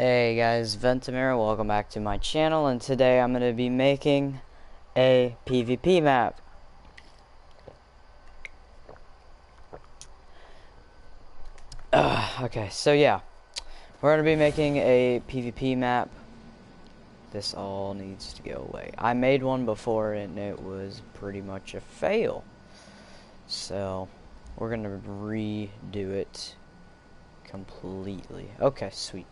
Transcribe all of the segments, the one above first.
Hey guys, Ventimir, welcome back to my channel, and today I'm going to be making a PvP map. Okay, so yeah, we're going to be making a PvP map. This all needs to go away. I made one before and it was pretty much a fail. So, we're going to redo it completely. Okay, sweet.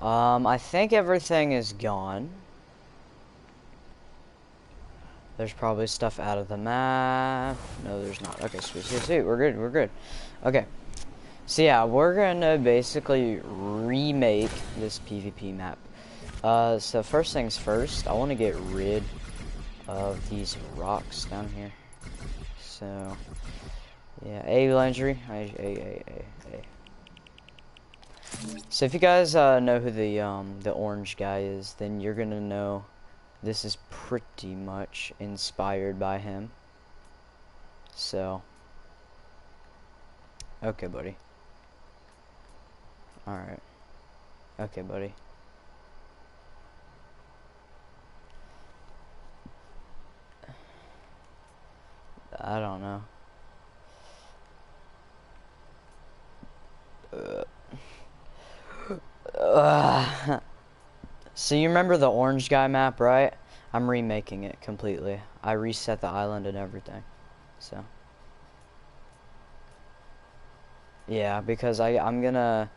I think everything is gone. There's probably stuff out of the map. No, there's not. Okay, sweet. We're good. Okay. So yeah, we're gonna basically remake this PvP map. So first things first, I want to get rid of these rocks down here. So, yeah, Landry. A. So if you guys know who the orange guy is, then you're gonna know this is pretty much inspired by him. So, okay, buddy. Alright. Okay, buddy. I don't know. So you remember the orange guy map, right? I'm remaking it completely. I reset the island and everything. So yeah, because I'm gonna,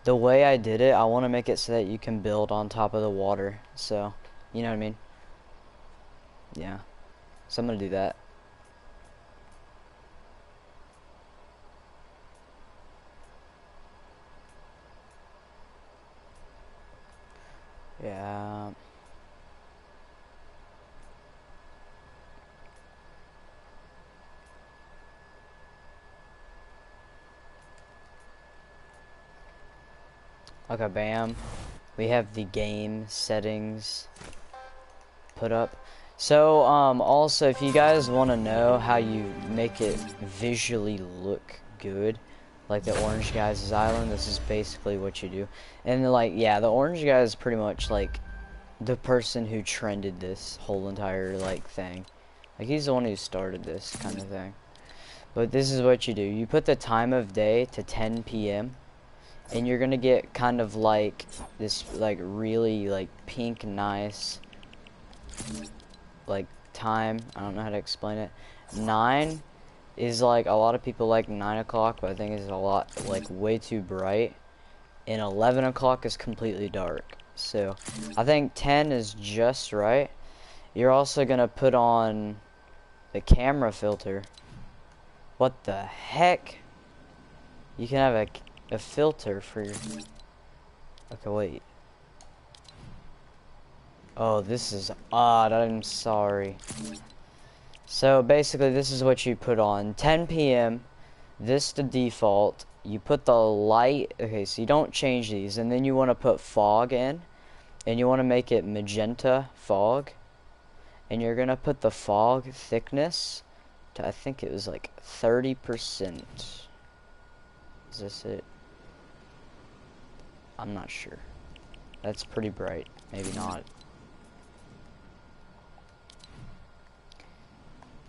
the way I did it, I want to make it so that you can build on top of the water. So, you know what I mean? Yeah. So I'm gonna do that. Yeah. Okay, bam. We have the game settings put up. So, also, if you guys want to know how you make it visually look good, like the orange guy's island, this is basically what you do. And, like, yeah, the orange guy is pretty much, like, the person who trended this whole entire, like, thing. Like, he's the one who started this kind of thing. But this is what you do. You put the time of day to 10 p.m. and you're gonna get kind of like this, like, really, like, pink, nice, like, time. I don't know how to explain it. 9 is, like, a lot of people like 9 o'clock, but I think it's a lot, like, way too bright. And 11 o'clock is completely dark. So, I think 10 is just right. You're also gonna put on the camera filter. What the heck? You can have a filter for your... Okay, wait. Oh, this is odd. I'm sorry. So, basically, this is what you put on. 10 p.m. This the default. You put the light... Okay, so you don't change these. And then you want to put fog in. And you want to make it magenta fog. And you're going to put the fog thickness to, I think it was like 30%. Is this it? I'm not sure. That's pretty bright. Maybe not.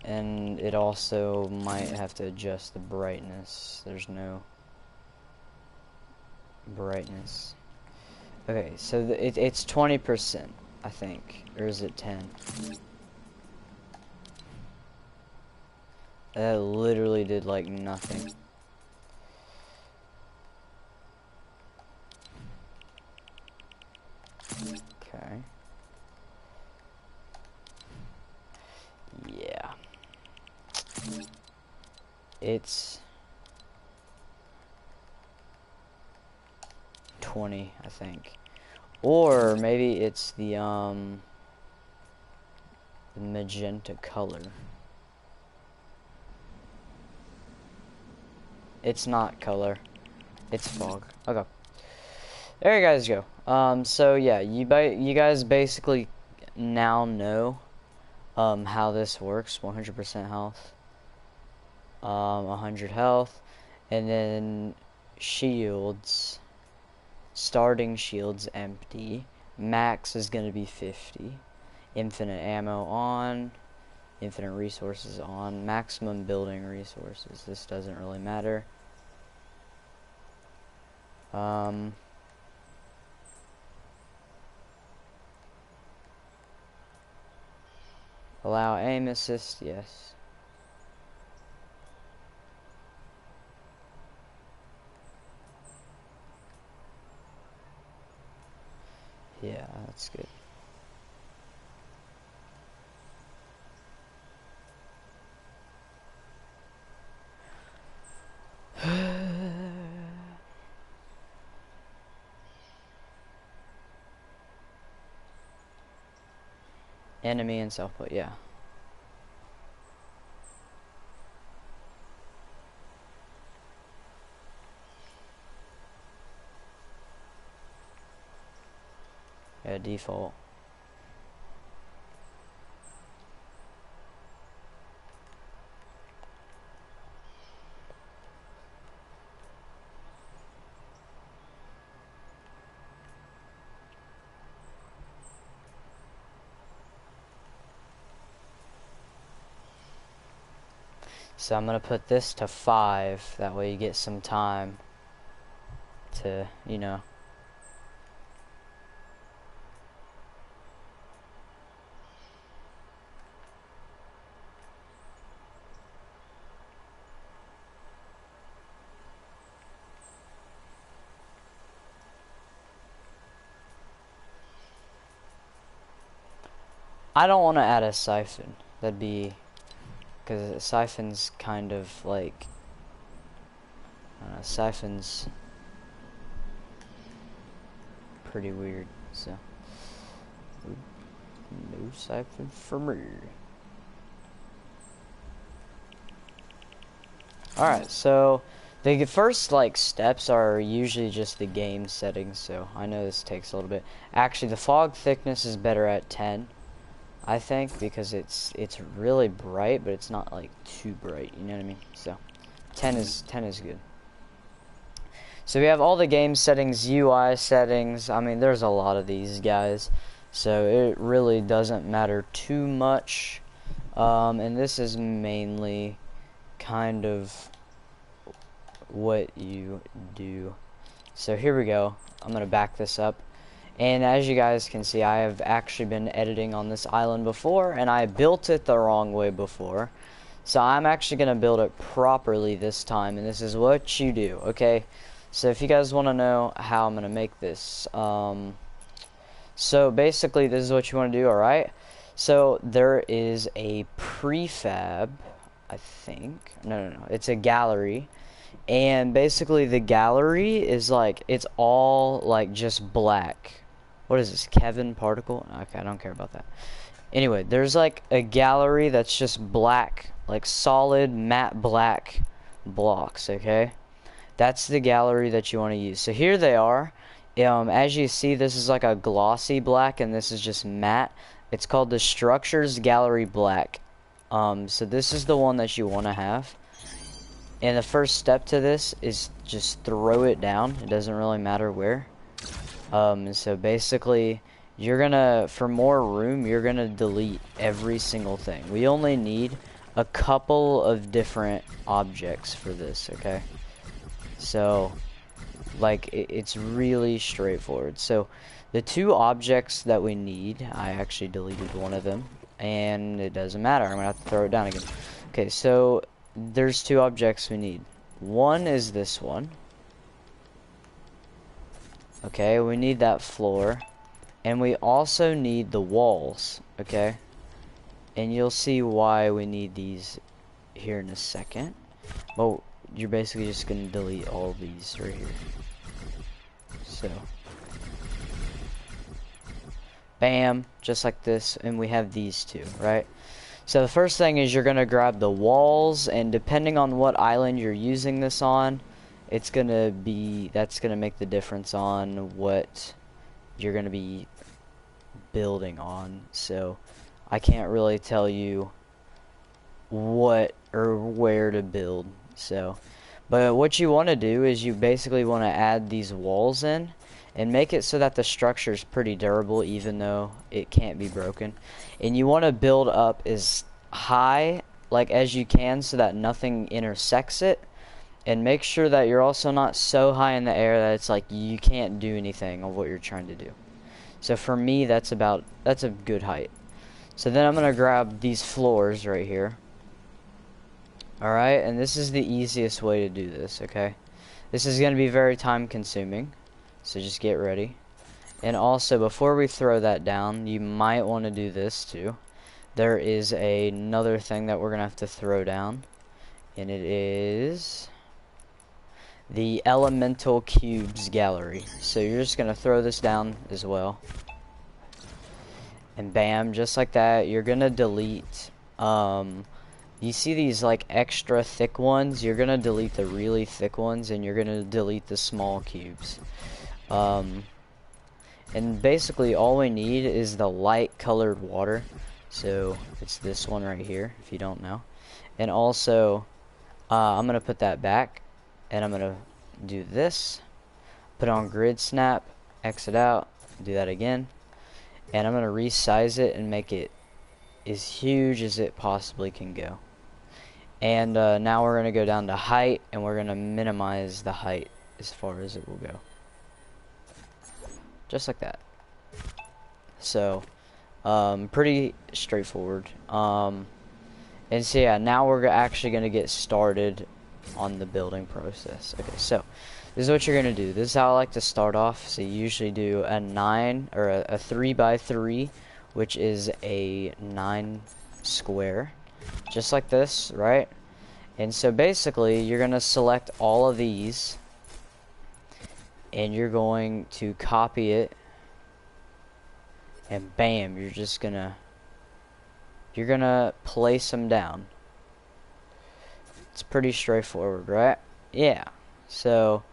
And it also might have to adjust the brightness. There's no brightness. Okay, so it's 20%, I think. Or is it 10? That literally did, like, nothing. Okay. Yeah. It's 20, I think. Or maybe it's the magenta color. It's not color. It's fog. Okay. There you guys go. So yeah, you guys basically now know how this works. 100% health. 100 health, and then shields. starting shield's empty, max is going to be 50, infinite ammo on, infinite resources on, maximum building resources, this doesn't really matter. Allow aim assist, yes. Yeah, that's good. Enemy and self-put, yeah. Yeah, default. So I'm gonna put this to 5, that way you get some time to, you know. I don't want to add a siphon. That'd be, because a siphon's kind of like, siphon's pretty weird, so. Ooh, no siphon for me. Alright, so the first like steps are usually just the game settings, so I know this takes a little bit. Actually, the fog thickness is better at 10, I think, because it's really bright, but it's not like too bright, you know what I mean? So 10 is good. So we have all the game settings, UI settings. I mean, there's a lot of these guys, so it really doesn't matter too much. And this is mainly kind of what you do. So here we go. I'm gonna back this up, and as you guys can see, I have actually been editing on this island before, and I built it the wrong way before, so I'm actually gonna build it properly this time, and this is what you do. Okay, so if you guys want to know how I'm gonna make this, so basically this is what you want to do. All right, so there is a prefab, I think. No, it's a gallery. And basically the gallery is like, it's all like just black. What is this, Kevin Particle? Okay, I don't care about that. Anyway, there's like a gallery that's just black, like solid matte black blocks, okay? That's the gallery that you want to use. So here they are. As you see, this is like a glossy black, and this is just matte. It's called the Structures Gallery Black. So this is the one that you want to have. And the first step to this is just throw it down. It doesn't really matter where. So basically, you're gonna, for more room, you're gonna delete every single thing. We only need a couple of different objects for this, okay? So, like, it's really straightforward. So, the 2 objects that we need, I actually deleted one of them, and it doesn't matter. I'm gonna have to throw it down again. Okay, so there's 2 objects we need. One is this one. Okay, we need that floor. And we also need the walls, okay? And you'll see why we need these here in a second. But you're basically just going to delete all these right here. So. Bam, just like this. And we have these 2, right? So the first thing is you're going to grab the walls, and depending on what island you're using this on, it's going to be, that's going to make the difference on what you're going to be building on. So I can't really tell you what or where to build. So, but what you want to do is you basically want to add these walls in, and make it so that the structure is pretty durable even though it can't be broken. And you want to build up as high like as you can so that nothing intersects it, and make sure that you're also not so high in the air that it's like you can't do anything of what you're trying to do. So for me, that's a good height. So then I'm gonna grab these floors right here. Alright, and this is the easiest way to do this, okay? This is gonna be very time consuming, so just get ready. And also, before we throw that down, you might want to do this too. There is another thing that we're gonna have to throw down, and it is the elemental cubes gallery. So you're just gonna throw this down as well, and bam, just like that. You're gonna delete you see these like extra thick ones, you're gonna delete the really thick ones, and you're gonna delete the small cubes. And basically all we need is the light colored water. So it's this one right here, if you don't know. And also I'm gonna put that back, and I'm gonna do this, put on grid snap, exit out, do that again, and I'm gonna resize it and make it as huge as it possibly can go. And now we're gonna go down to height, and we're gonna minimize the height as far as it will go, just like that. So pretty straightforward. And so yeah, now we're actually gonna get started on the building process. Okay, so this is what you're gonna do. This is how I like to start off. So you usually do a 9 or a 3x3, which is a 9 square, just like this, right? And so basically you're gonna select all of these, and you're going to copy it, and bam, you're gonna place them down. It's pretty straightforward, right? Yeah. So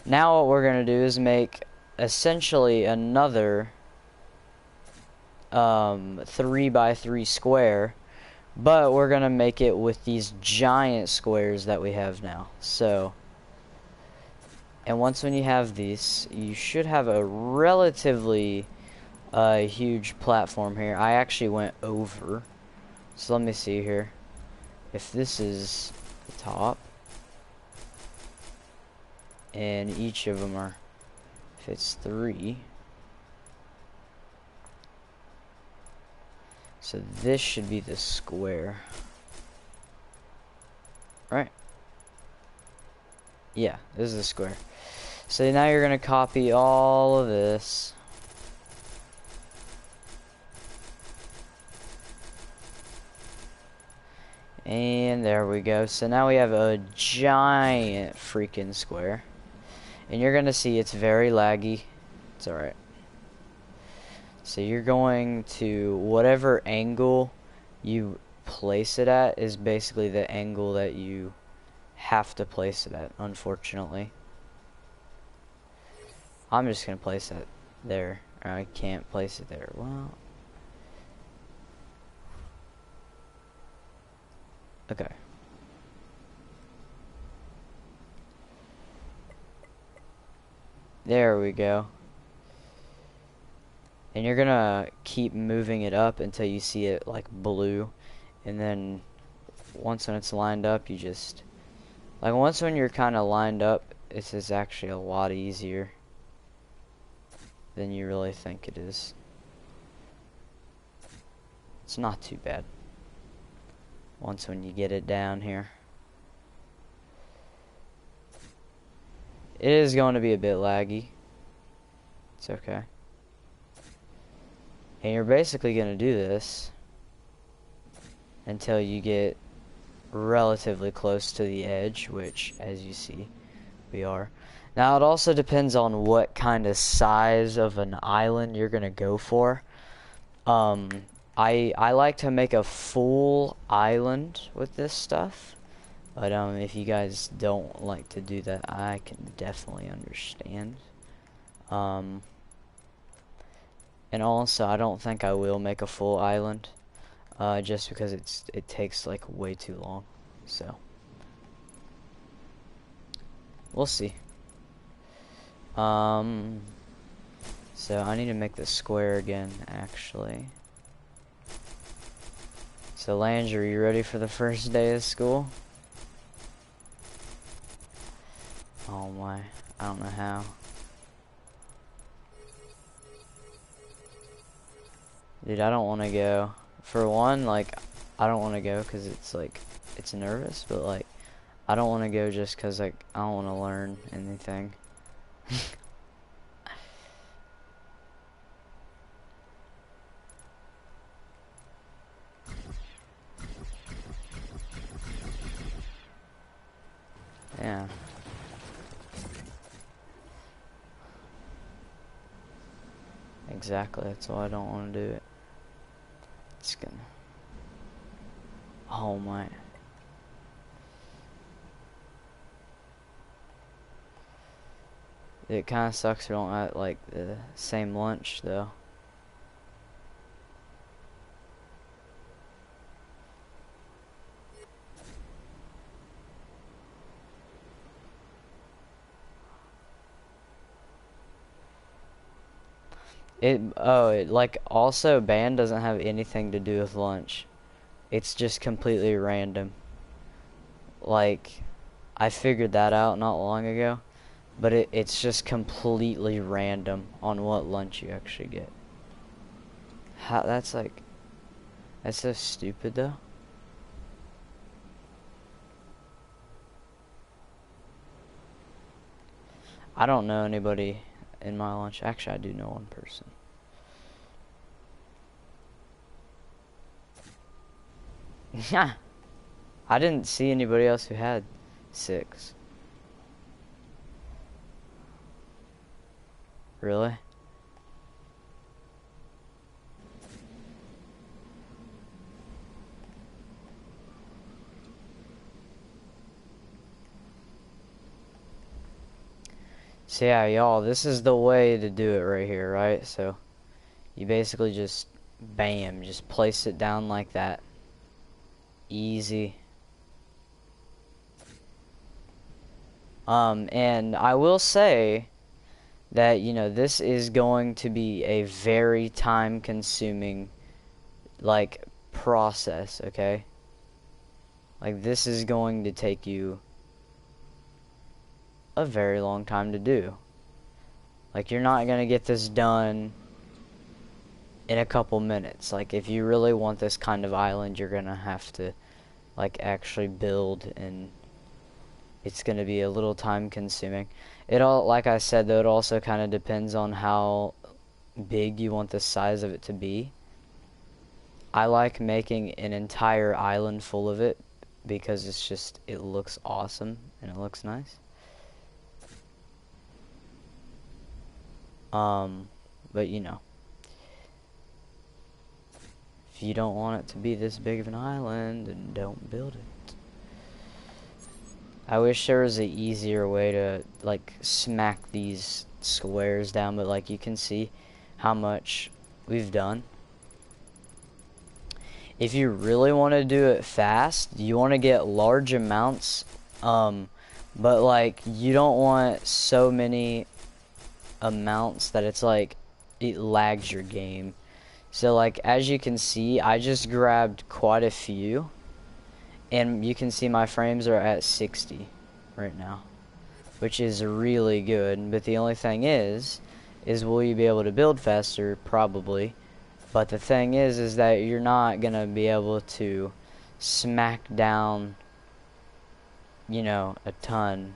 now what we're gonna do is make essentially another 3x3 square, but we're gonna make it with these giant squares that we have now. So, and when you have these, you should have a relatively huge platform here. I actually went over, so let me see here. If this is the top, and each of them are, if it's 3, so this should be the square, right? Yeah, this is the square. So now you're gonna copy all of this, and there we go. So now we have a giant freaking square, and you're gonna see it's very laggy. It's alright. So you're going to, whatever angle you place it at is basically the angle that you have to place it at, unfortunately. I'm just gonna place it there. I can't place it there. Well, okay. There we go. And you're gonna keep moving it up until you see it like blue, and then once when it's lined up, you just, like, once when you're kind of lined up, this is actually a lot easier than you really think it is. It's not too bad once when you get it down here. It is going to be a bit laggy. It's okay. And you're basically going to do this until you get relatively close to the edge, which, as you see, we are. Now, it also depends on what kind of size of an island you're going to go for. I like to make a full island with this stuff, but if you guys don't like to do that, I can definitely understand. And also, I don't think I will make a full island, just because it takes like way too long. So we'll see. So I need to make this square again, actually. So Landry, are you ready for the first day of school? Oh my, I don't know how. Dude, I don't want to go. For one, like, I don't want to go because it's like, it's nervous, but like, I don't want to go just because like, I don't want to learn anything. Yeah. Exactly, that's why I don't want to do it. It's gonna... Oh my... It kind of sucks we don't have, like, the same lunch, though. It, like, also, band doesn't have anything to do with lunch. It's just completely random. Like, I figured that out not long ago, but it's just completely random on what lunch you actually get. How, that's like, that's so stupid, though. I don't know anybody in my lunch. Actually, I do know one person. Yeah. I didn't see anybody else who had 6. Really? So yeah, y'all, this is the way to do it right here, right? So you basically just, bam, just place it down like that. Easy. And I will say that, you know, this is going to be a very time-consuming, like, process, okay? Like, this is going to take you a very long time to do. Like, you're not gonna get this done in a couple minutes. Like, if you really want this kind of island, you're gonna have to, like, actually build, and it's gonna be a little time consuming. It all, like I said, though, it also kind of depends on how big you want the size of it to be. I like making an entire island full of it because it's just, it looks awesome and it looks nice. But you know, if you don't want it to be this big of an island, then don't build it. I wish there was an easier way to, like, smack these squares down, but, like, you can see how much we've done. If you really want to do it fast, you want to get large amounts, but, like, you don't want so many amounts that it's, like, it lags your game. So, like, as you can see, I just grabbed quite a few, and you can see my frames are at 60 right now, which is really good. But the only thing is will you be able to build faster? Probably. But the thing is that you're not gonna be able to smack down, you know, a ton.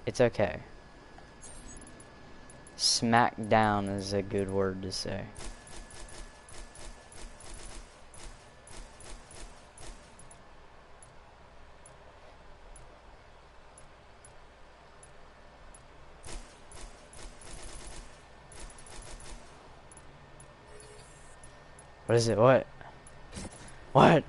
It's okay. Smack down is a good word to say. What is it? What? What?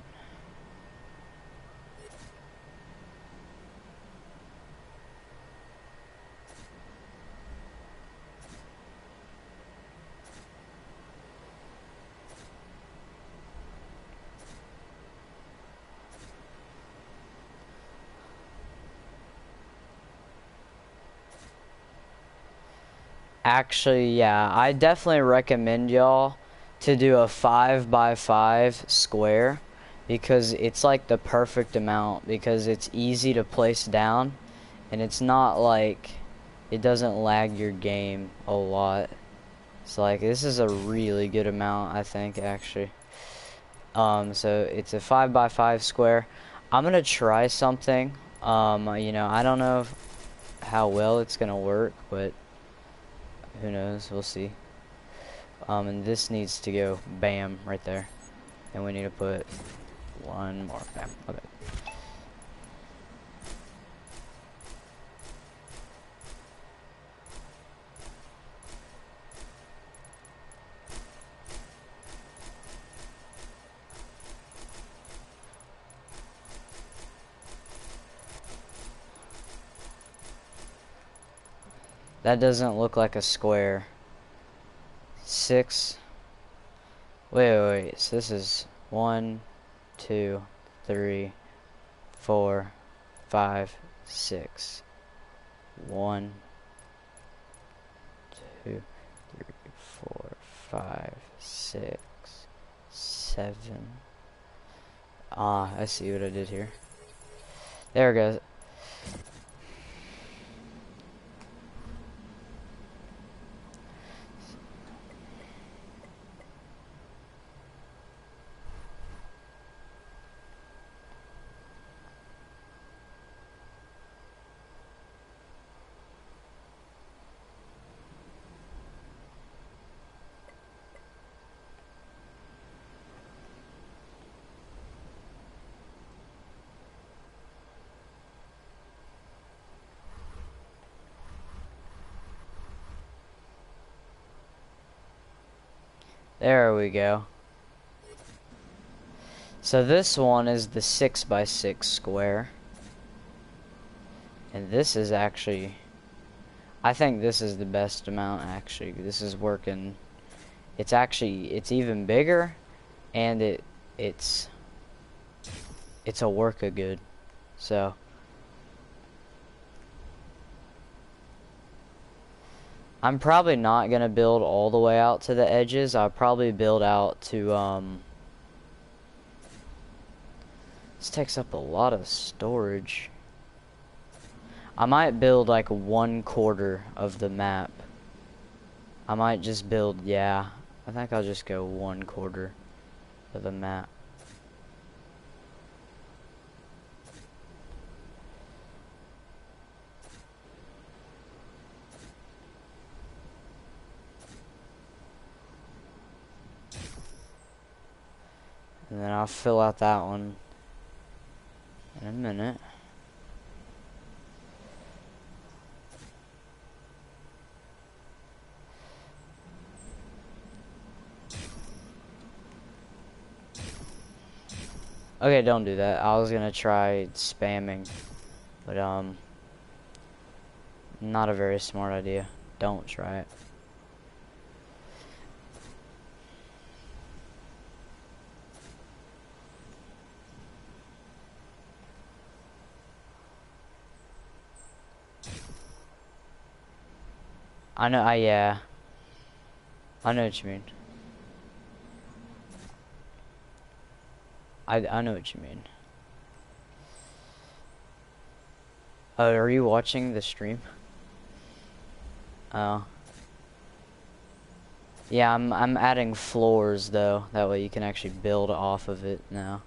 Actually, yeah, I definitely recommend y'all to do a 5x5 square because it's like the perfect amount because it's easy to place down and it's not like it doesn't lag your game a lot. So like this is a really good amount, I think, actually. So it's a 5x5 square. I'm gonna try something. You know, I don't know how well it's gonna work, but who knows? We'll see. And this needs to go bam right there, and we need to put one more bam. Okay. That doesn't look like a square. 6. Wait. So this is 1, 2, 3, 4, 5, 6. 1, 2, 3, 4, 5, 6, 7. Ah, I see what I did here. There it goes. There we go. So this one is the 6x6 square. And this is actually, I think this is the best amount actually. This is working. It's even bigger and it's a work of good. So I'm probably not gonna build all the way out to the edges. I'll probably build out to this takes up a lot of storage. I might build like 1/4 of the map. I might just build, yeah, I think I'll just go 1/4 of the map. And then I'll fill out that one in a minute. Okay, don't do that. I was gonna try spamming, but not a very smart idea. Don't try it. I know, yeah. I know what you mean. I know what you mean. Are you watching the stream? Oh. Yeah, I'm adding floors though. That way you can actually build off of it now.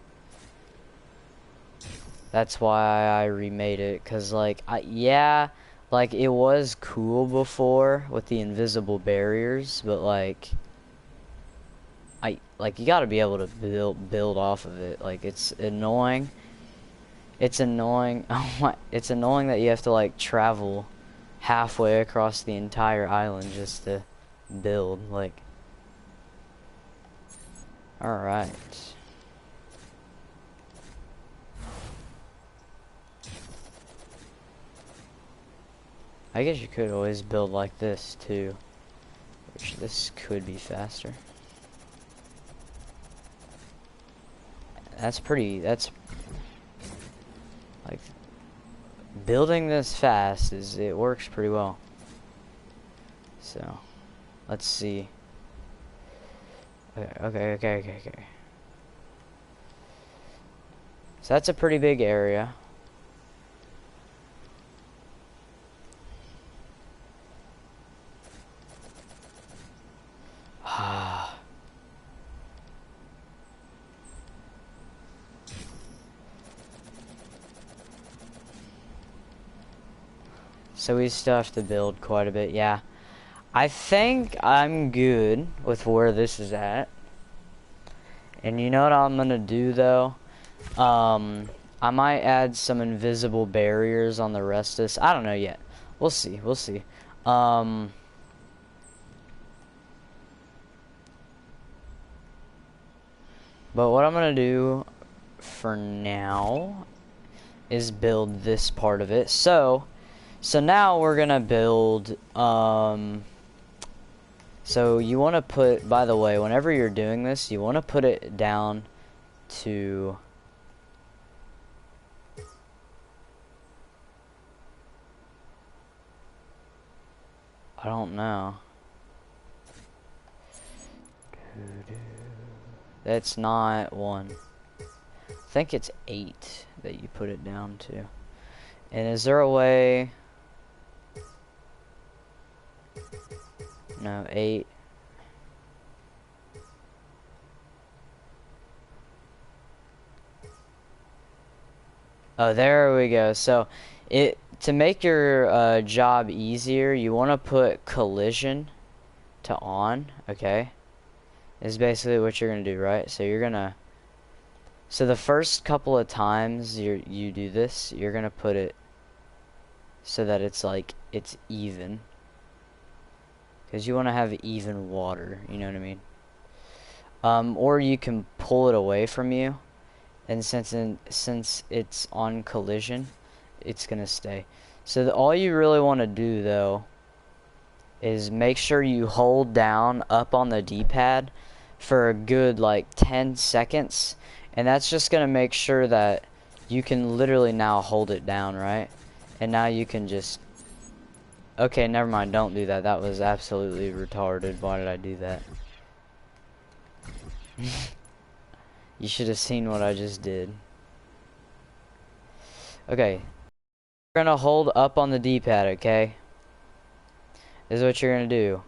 That's why I remade it, cause like yeah, like it was cool before with the invisible barriers, but like you gotta be able to build off of it. Like it's annoying. It's annoying. It's annoying that you have to like travel halfway across the entire island just to build. Like, all right. I guess you could always build like this too, which this could be faster. That's like building this fast it works pretty well. So, let's see. Okay. So that's a pretty big area. So we still have to build quite a bit, yeah. I think I'm good with where this is at. And you know what I'm gonna do though? I might add some invisible barriers on the rest of this. I don't know yet. We'll see. But what I'm gonna do for now is build this part of it. So now we're gonna build, so you want to put, by the way, whenever you're doing this, you want to put it down to, I don't know. That's not 1. I think it's 8 that you put it down to. And is there a way? No, 8. Oh, there we go. So, to make your job easier, you want to put collision to on, okay? Is basically what you're gonna do, right? So you're gonna, so the first couple of times you do this, you're gonna put it so that it's like it's even, because you want to have even water, you know what I mean? Or you can pull it away from you, and since it's on collision, it's gonna stay. So all you really want to do though is make sure you hold down up on the D-pad for a good like 10 seconds, and that's just gonna make sure that you can literally now hold it down, right? And now you can just, okay, never mind, don't do that. That was absolutely retarded. Why did I do that? You should have seen what I just did. Okay, we're gonna hold up on the D-pad, okay? This is what you're gonna do.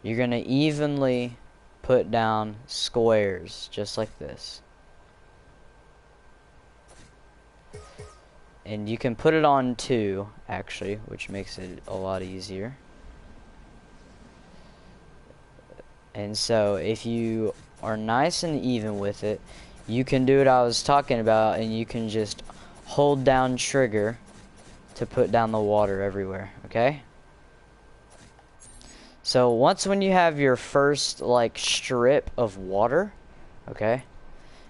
You're gonna evenly put down squares, just like this. And you can put it on 2, actually, which makes it a lot easier. And so, if you are nice and even with it, you can do what I was talking about, and you can just hold down trigger to put down the water everywhere, okay? So when you have your first like strip of water, okay,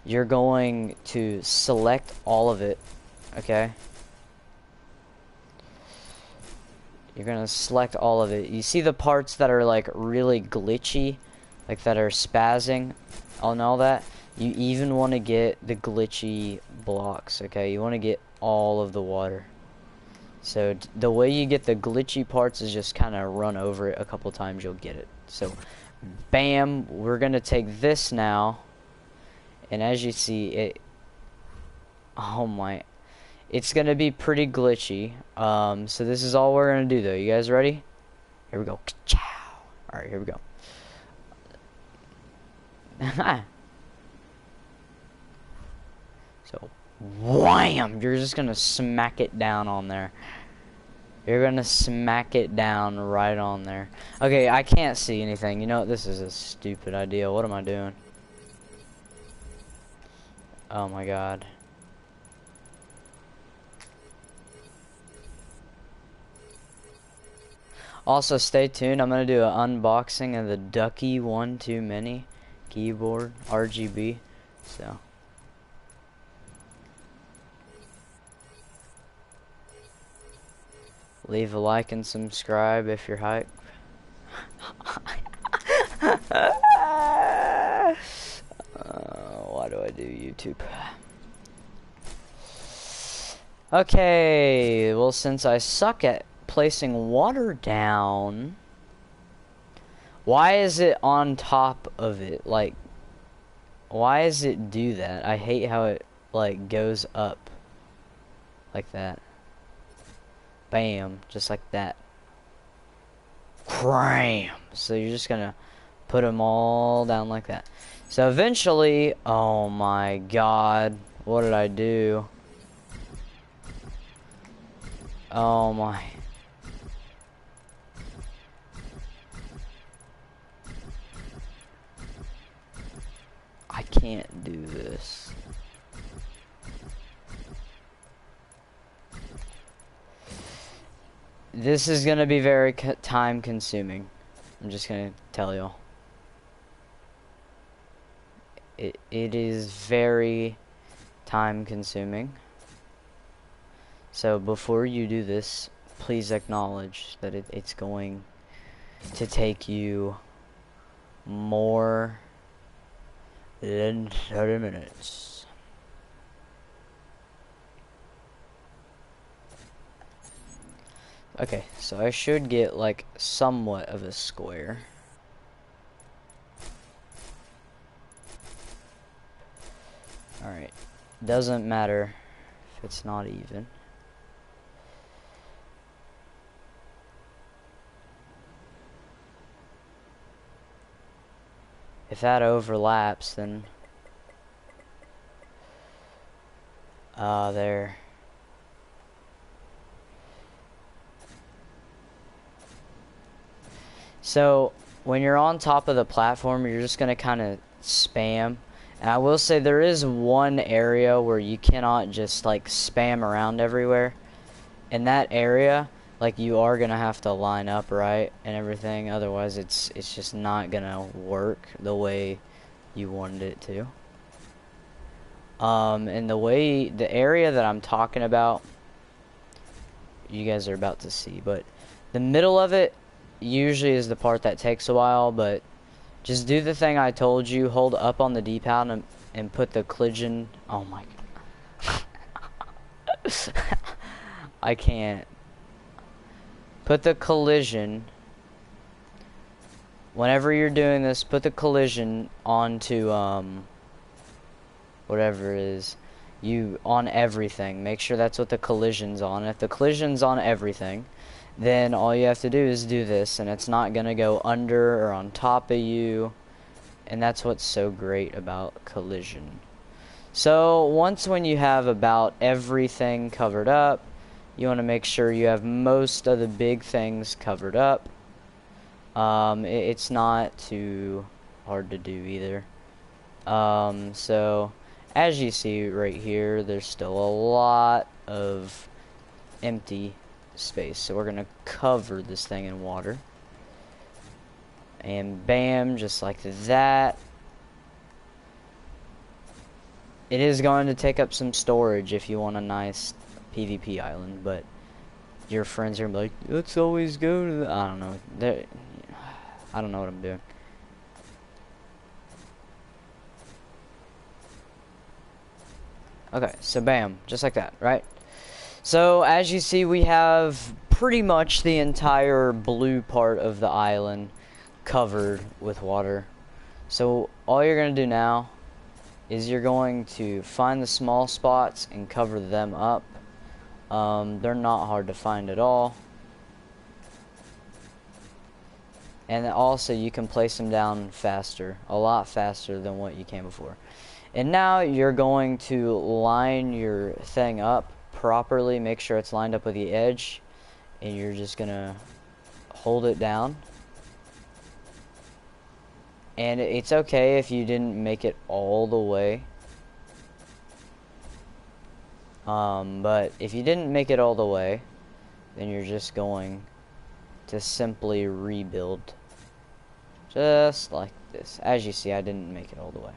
you're going to select all of it, okay? You're gonna select all of it. You see the parts that are like really glitchy, like that are spazzing and all that? You even want to get the glitchy blocks, okay? You want to get all of the water. So the way you get the glitchy parts is just kind of run over it a couple times, you'll get it. So bam, we're gonna take this now, and as you see it, oh my, it's gonna be pretty glitchy. So this is all we're gonna do though. You guys ready? Here we go. Alright, here we go. So wham, you're just gonna smack it down on there. You're gonna smack it down right on there. Okay, I can't see anything. You know what? This is a stupid idea. What am I doing? Oh my god. Also, stay tuned. I'm gonna do an unboxing of the Ducky 1-2 Mini keyboard RGB. So. Leave a like and subscribe if you're hyped. Why do I do YouTube? Okay, well, since I suck at placing water down, Why is it on top of it? Like, why does it do that? I hate how it, like, goes up. Like that. Bam. Just like that. Cram. So you're just gonna put them all down like that. So eventually, oh my god. What did I do? Oh my. I can't do this. This is gonna be very time consuming. I'm just gonna tell y'all. It is very time consuming. So before you do this, please acknowledge that it's going to take you more than 30 minutes. Okay, so I should get like somewhat of a square. Alright, doesn't matter if it's not even. If that overlaps, then there. So when you're on top of the platform, you're just gonna kind of spam. And I will say there is one area where you cannot just like spam around everywhere. In that area, like you are gonna have to line up right and everything. Otherwise, it's just not gonna work the way you wanted it to. And the area that I'm talking about, you guys are about to see, but the middle of it usually is the part that takes a while, but just do the thing I told you, hold up on the D-pad and put the collision, oh my god. I can't. Put the collision, whenever you're doing this, put the collision onto, whatever it is, on everything. Make sure that's what the collision's on. If the collision's on everything, then all you have to do is do this, and it's not gonna go under or on top of you, and that's what's so great about collision. So when you have about everything covered up, you want to make sure you have most of the big things covered up. It's not too hard to do either. So as you see right here, there's still a lot of empty space, so we're gonna cover this thing in water, and bam, just like that. It is going to take up some storage if you want a nice PvP island, but your friends are like, let's always go to the, I don't know, I don't know what I'm doing. Okay, so bam, just like that, right? So as you see, we have pretty much the entire blue part of the island covered with water. So all you're going to do now is you're going to find the small spots and cover them up. They're not hard to find at all. And also you can place them down faster, a lot faster than what you can before. And now you're going to line your thing up properly, make sure it's lined up with the edge, and you're just gonna hold it down. And it's okay if you didn't make it all the way, but if you didn't make it all the way, then you're just going to simply rebuild just like this. As you see, I didn't make it all the way.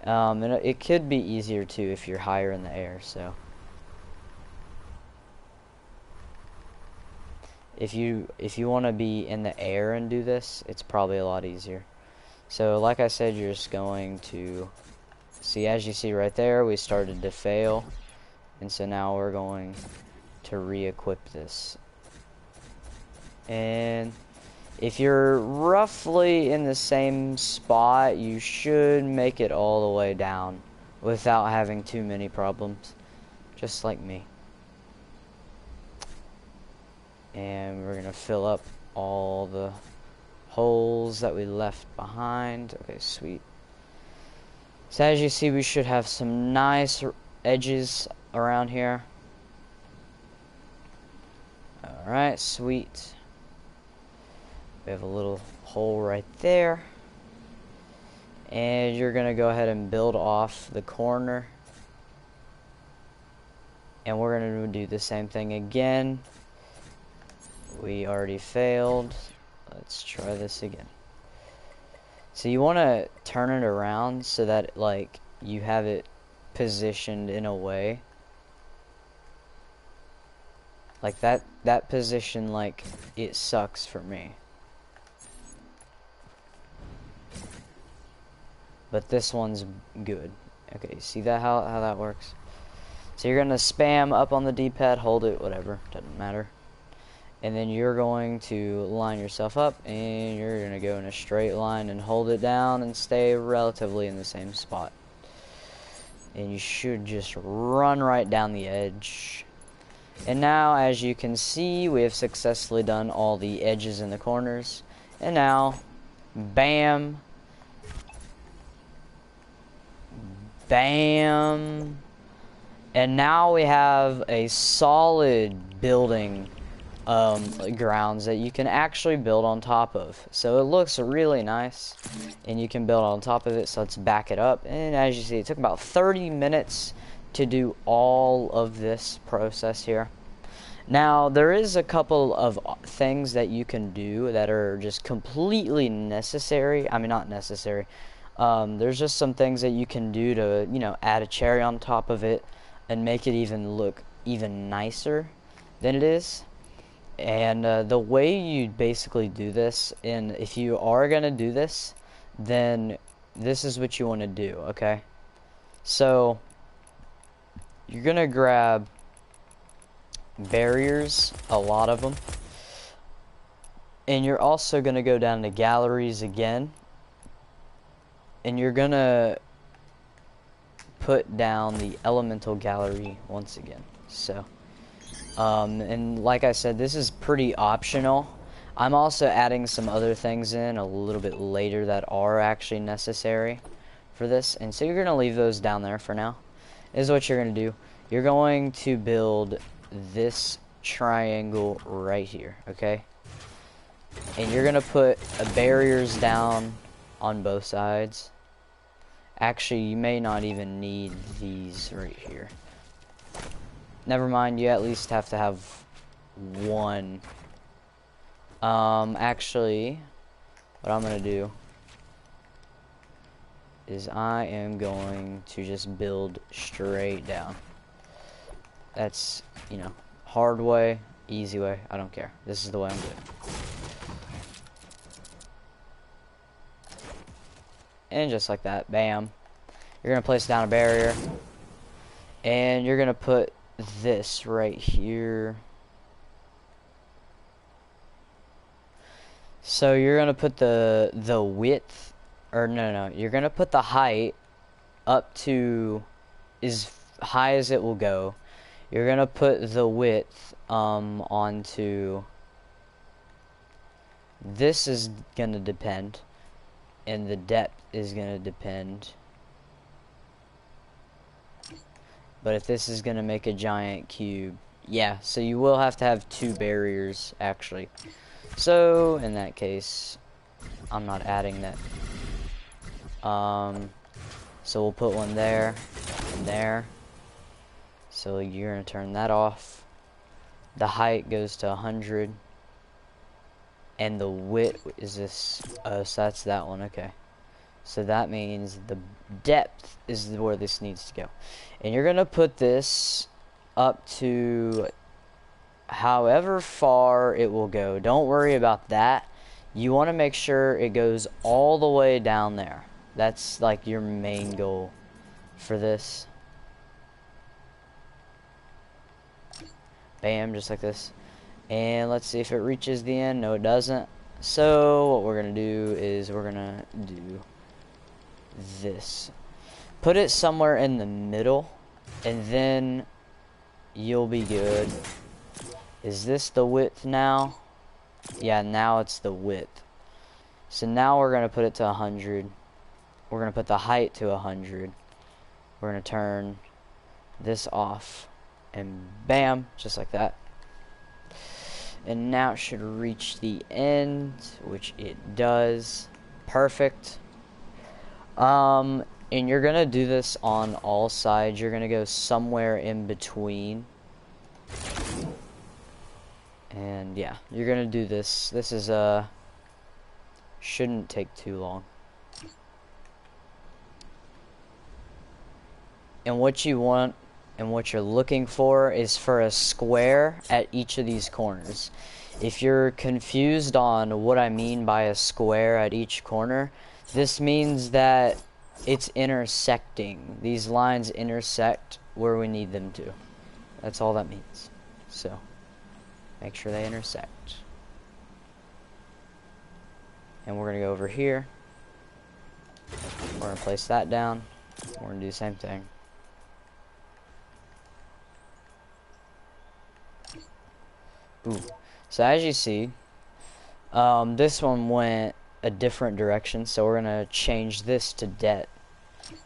And it could be easier too if you're higher in the air, so if you want to be in the air and do this, it's probably a lot easier. So like I said, you're just going to see, as you see right there, we started to fail, and so now we're going to re-equip this. And If you're roughly in the same spot, you should make it all the way down without having too many problems, just like me. And we're gonna fill up all the holes that we left behind. Okay, sweet. So as you see, we should have some nice edges around here. Alright, sweet. We have a little hole right there. And you're gonna go ahead and build off the corner. And we're gonna do the same thing again. We already failed. Let's try this again. So you want to turn it around so that like you have it positioned in a way like that position, like it sucks for me. But this one's good. Okay, see that how that works? So you're gonna spam up on the D-pad, hold it, whatever, doesn't matter. And then you're going to line yourself up, and you're going to go in a straight line and hold it down and stay relatively in the same spot. And you should just run right down the edge. And now, as you can see, we have successfully done all the edges in the corners. And now, bam, bam. And now we have a solid building grounds that you can actually build on top of. So it looks really nice, and you can build on top of it. So let's back it up. And as you see, it took about 30 minutes to do all of this process here. Now there is a couple of things that you can do that are just completely necessary. I mean, not necessary. There's just some things that you can do to, you know, add a cherry on top of it and make it even look even nicer than it is. And the way you basically do this, and if you are going to do this, then this is what you want to do, okay? So, you're going to grab barriers, a lot of them, and you're also going to go down to galleries again, and you're going to put down the elemental gallery once again. So, and like I said, this is pretty optional. I'm also adding some other things in a little bit later that are actually necessary for this. And so you're going to leave those down there for now. This is what you're going to do. You're going to build this triangle right here, okay? And you're going to put barriers down on both sides. Actually, you may not even need these right here. Never mind, you at least have to have one. Actually, what I'm going to do is I am going to just build straight down. That's, you know, hard way, easy way, I don't care. This is the way I'm doing it. And just like that, bam. You're going to place down a barrier. And you're going to put this right here. So you're going to put the width, or no, you're going to put the height up to as high as it will go. You're going to put the width onto, this is going to depend, and the depth is going to depend. But if this is going to make a giant cube, yeah, so you will have to have two barriers, actually. So, in that case, I'm not adding that. So we'll put one there, and there. So you're going to turn that off. The height goes to 100. And the width is this, so that's that one, okay. So that means the depth is where this needs to go. And you're going to put this up to however far it will go. Don't worry about that. You want to make sure it goes all the way down there. That's like your main goal for this. Bam, just like this. And let's see if it reaches the end. No, it doesn't. So what we're gonna do is we're gonna do this. Put it somewhere in the middle, and then you'll be good. Is this the width now? Yeah, now it's the width. So now we're gonna put it to 100. We're gonna put the height to 100. We're gonna turn this off, and bam, just like that. And now it should reach the end, which it does. Perfect. And you're gonna do this on all sides. You're gonna go somewhere in between. And yeah, you're gonna do this. This is shouldn't take too long. And what you want and what you're looking for is for a square at each of these corners. If you're confused on what I mean by a square at each corner, this means that it's intersecting. These lines intersect where we need them to. That's all that means. So, make sure they intersect. And we're going to go over here. We're going to place that down. We're going to do the same thing. Ooh. So as you see, this one went a different direction, so we're gonna change this to det,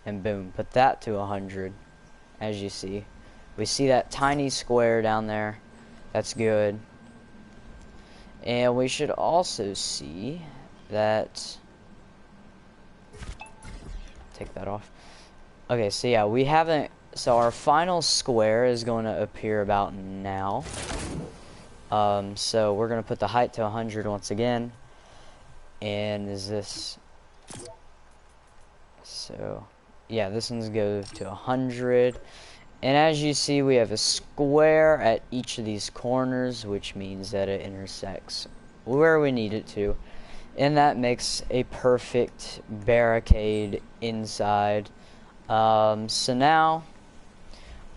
and boom, put that to 100. As you see, we see that tiny square down there. That's good. And we should also see that, take that off. Okay, so yeah, we haven't, so our final square is going to appear about now. So we're going to put the height to 100 once again. And is this, so yeah, this one's go to 100. And as you see, we have a square at each of these corners, which means that it intersects where we need it to. And that makes a perfect barricade inside. So now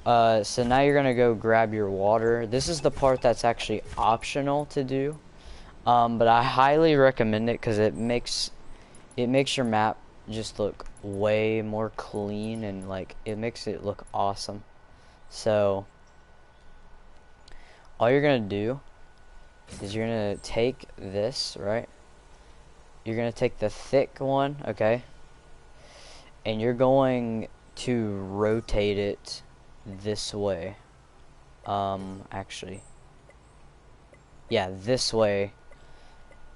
you're gonna go grab your water. This is the part that's actually optional to do, but I highly recommend it because it makes your map just look way more clean, and like it makes it look awesome. So all you're gonna do is you're gonna take this, right? You're gonna take the thick one, okay? And you're going to rotate it this way. Actually, yeah, this way.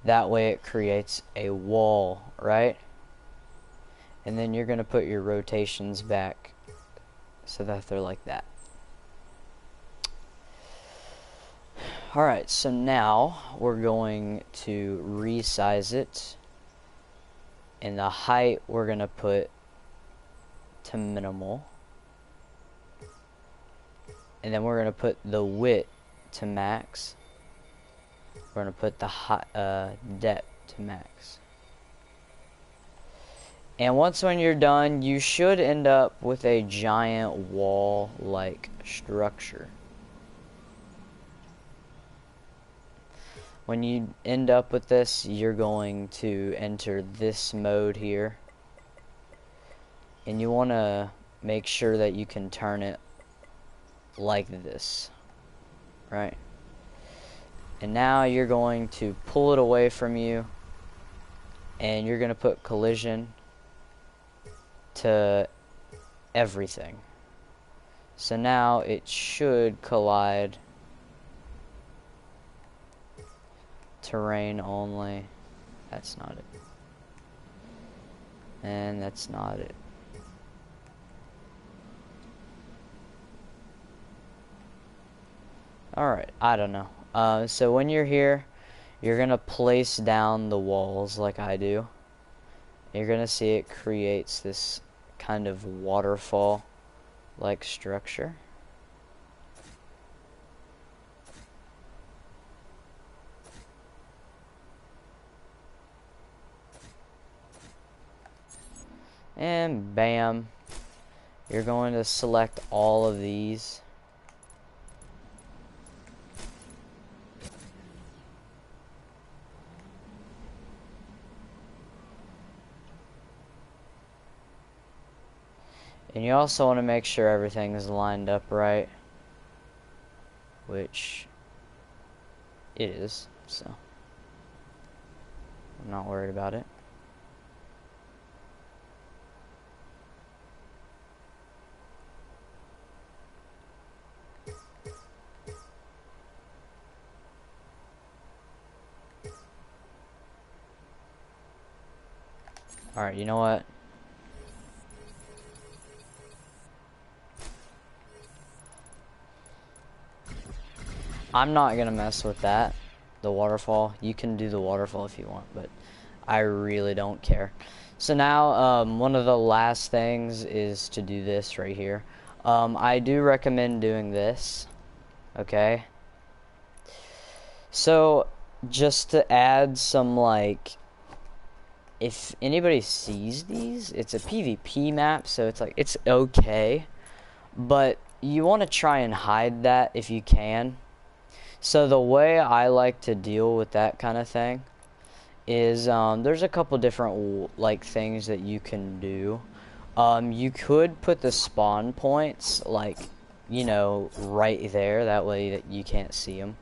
That way it creates a wall, right? And then you're gonna put your rotations back so that they're like that. Alright, so now we're going to resize it, and the height we're gonna put to minimal, and then we're gonna put the width to max. We're gonna put the depth to max. And once when you're done, you should end up with a giant wall-like structure. When you end up with this, you're going to enter this mode here. And you want to make sure that you can turn it like this, right? And now you're going to pull it away from you, and you're going to put collision to everything. So now it should collide. Terrain only. That's not it. And that's not it. Alright, I don't know. So when you're here, you're gonna place down the walls like I do. You're gonna see it creates this kind of waterfall like structure. And bam, you're going to select all of these. And you also want to make sure everything is lined up right, which it is, so I'm not worried about it. Alright, you know what? I'm not gonna mess with that. The waterfall. You can do the waterfall if you want, but I really don't care. So now, one of the last things is to do this right here. I do recommend doing this. Okay. So, just to add some, like, if anybody sees these, it's a PvP map, so it's like, it's okay. But you want to try and hide that if you can. So the way I like to deal with that kind of thing is, there's a couple different, like, things that you can do. You could put the spawn points, like, you know, right there, that way that you can't see them.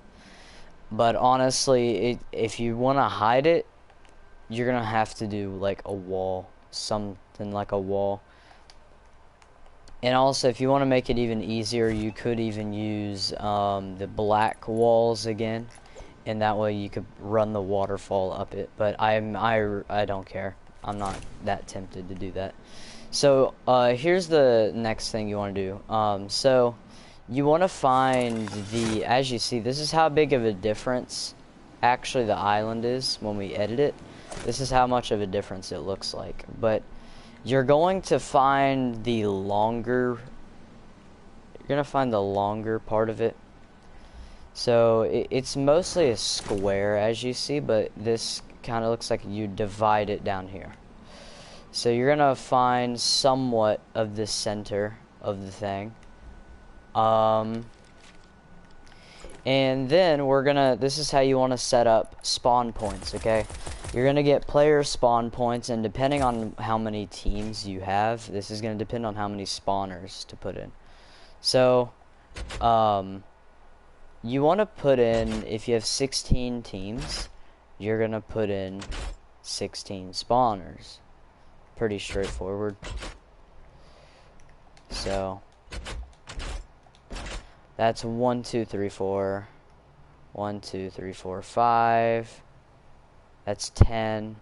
But honestly, if you want to hide it, you're gonna have to do like a wall, something like a wall. And also, if you want to make it even easier, you could even use the black walls again, and that way you could run the waterfall up it. But I don't care. I'm not that tempted to do that. So here's the next thing you want to do. So you want to find the, as you see, this is how big of a difference actually the island is when we edit it. This is how much of a difference it looks like. But you're going to find the longer, you're going to find the longer part of it. So it's mostly a square, as you see, but this kind of looks like you divide it down here. So you're going to find somewhat of the center of the thing. And then we're gonna, this is how you want to set up spawn points, okay? You're gonna get player spawn points, and depending on how many teams you have, this is gonna depend on how many spawners to put in. So, you want to put in, if you have 16 teams, you're gonna put in 16 spawners. Pretty straightforward. So that's 1, 2, 3, 4. 1, 2, 3, 4, 5. That's 10,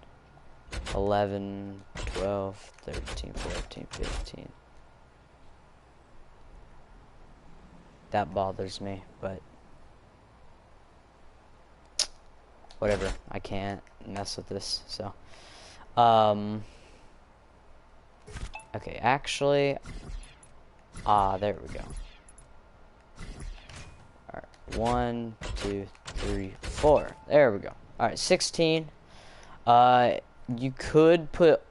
11, 12, 13, 14, 15. That bothers me, but whatever. I can't mess with this, so. Okay, actually, there we go. Alright, 1, 2, 3, 4. There we go. Alright, 16. You could put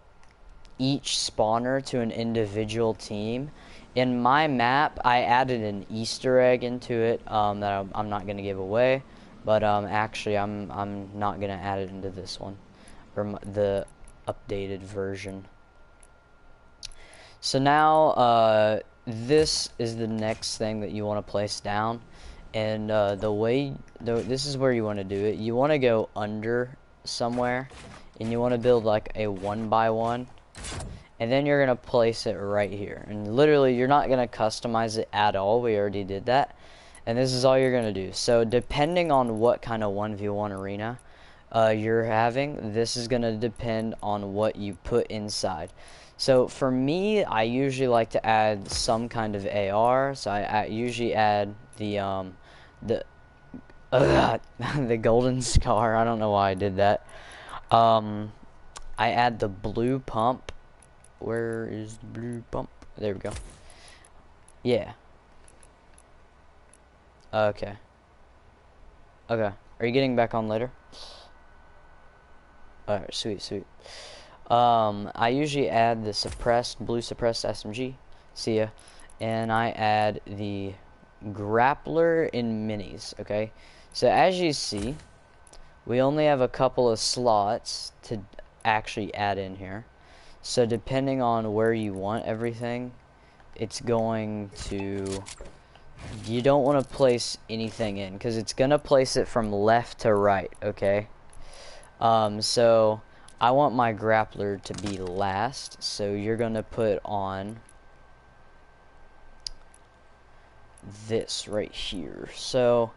each spawner to an individual team. In my map, I added an Easter egg into it that I'm not gonna give away, but actually, I'm not gonna add it into this one, or the updated version. So now, this is the next thing that you want to place down, and this is where you want to do it. You want to go under somewhere, and you want to build like a 1x1, and then you're gonna place it right here. And literally, you're not gonna customize it at all. We already did that, and this is all you're gonna do. So depending on what kind of 1v1 arena you're having, this is gonna depend on what you put inside. So for me, I usually like to add some kind of AR. So I usually add the the golden scar. I don't know why I did that. I add the blue pump. Where is the blue pump? There we go. Yeah. Okay. Okay. Are you getting back on later? Alright, sweet. I usually add the blue suppressed SMG, see ya, and I add the grappler in minis, okay? So as you see, we only have a couple of slots to actually add in here. So depending on where you want everything, it's going to, you don't want to place anything in, because it's going to place it from left to right, okay? So I want my grappler to be last, so you're going to put on this right here. So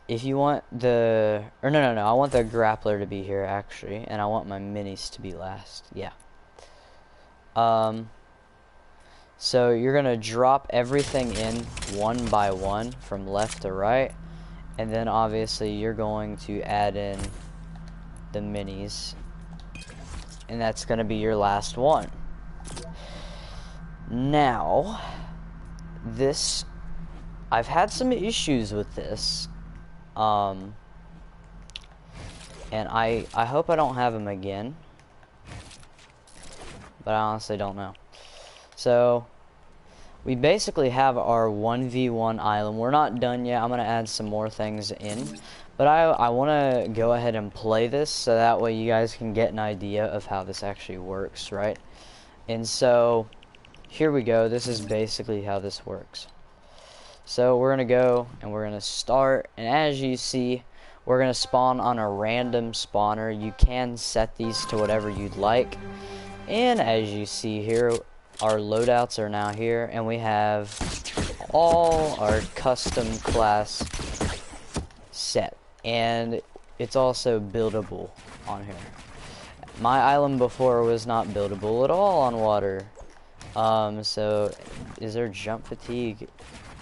if you want the, or no, I want the grappler to be here actually, and I want my minis to be last. Yeah. So you're gonna drop everything in one by one from left to right, and then obviously you're going to add in the minis, and that's gonna be your last one. Now, this, I've had some issues with this, and I hope I don't have them again, but I honestly don't know. So we basically have our 1v1 island. We're not done yet. I'm gonna add some more things in, but I want to go ahead and play this so that way you guys can get an idea of how this actually works, right? And so here we go. This is basically how this works. So we're gonna go and we're gonna start, and as you see, we're gonna spawn on a random spawner. You can set these to whatever you'd like, and as you see here, our loadouts are now here, and we have all our custom class set, and it's also buildable on here. My island before was not buildable at all on water. So is there jump fatigue?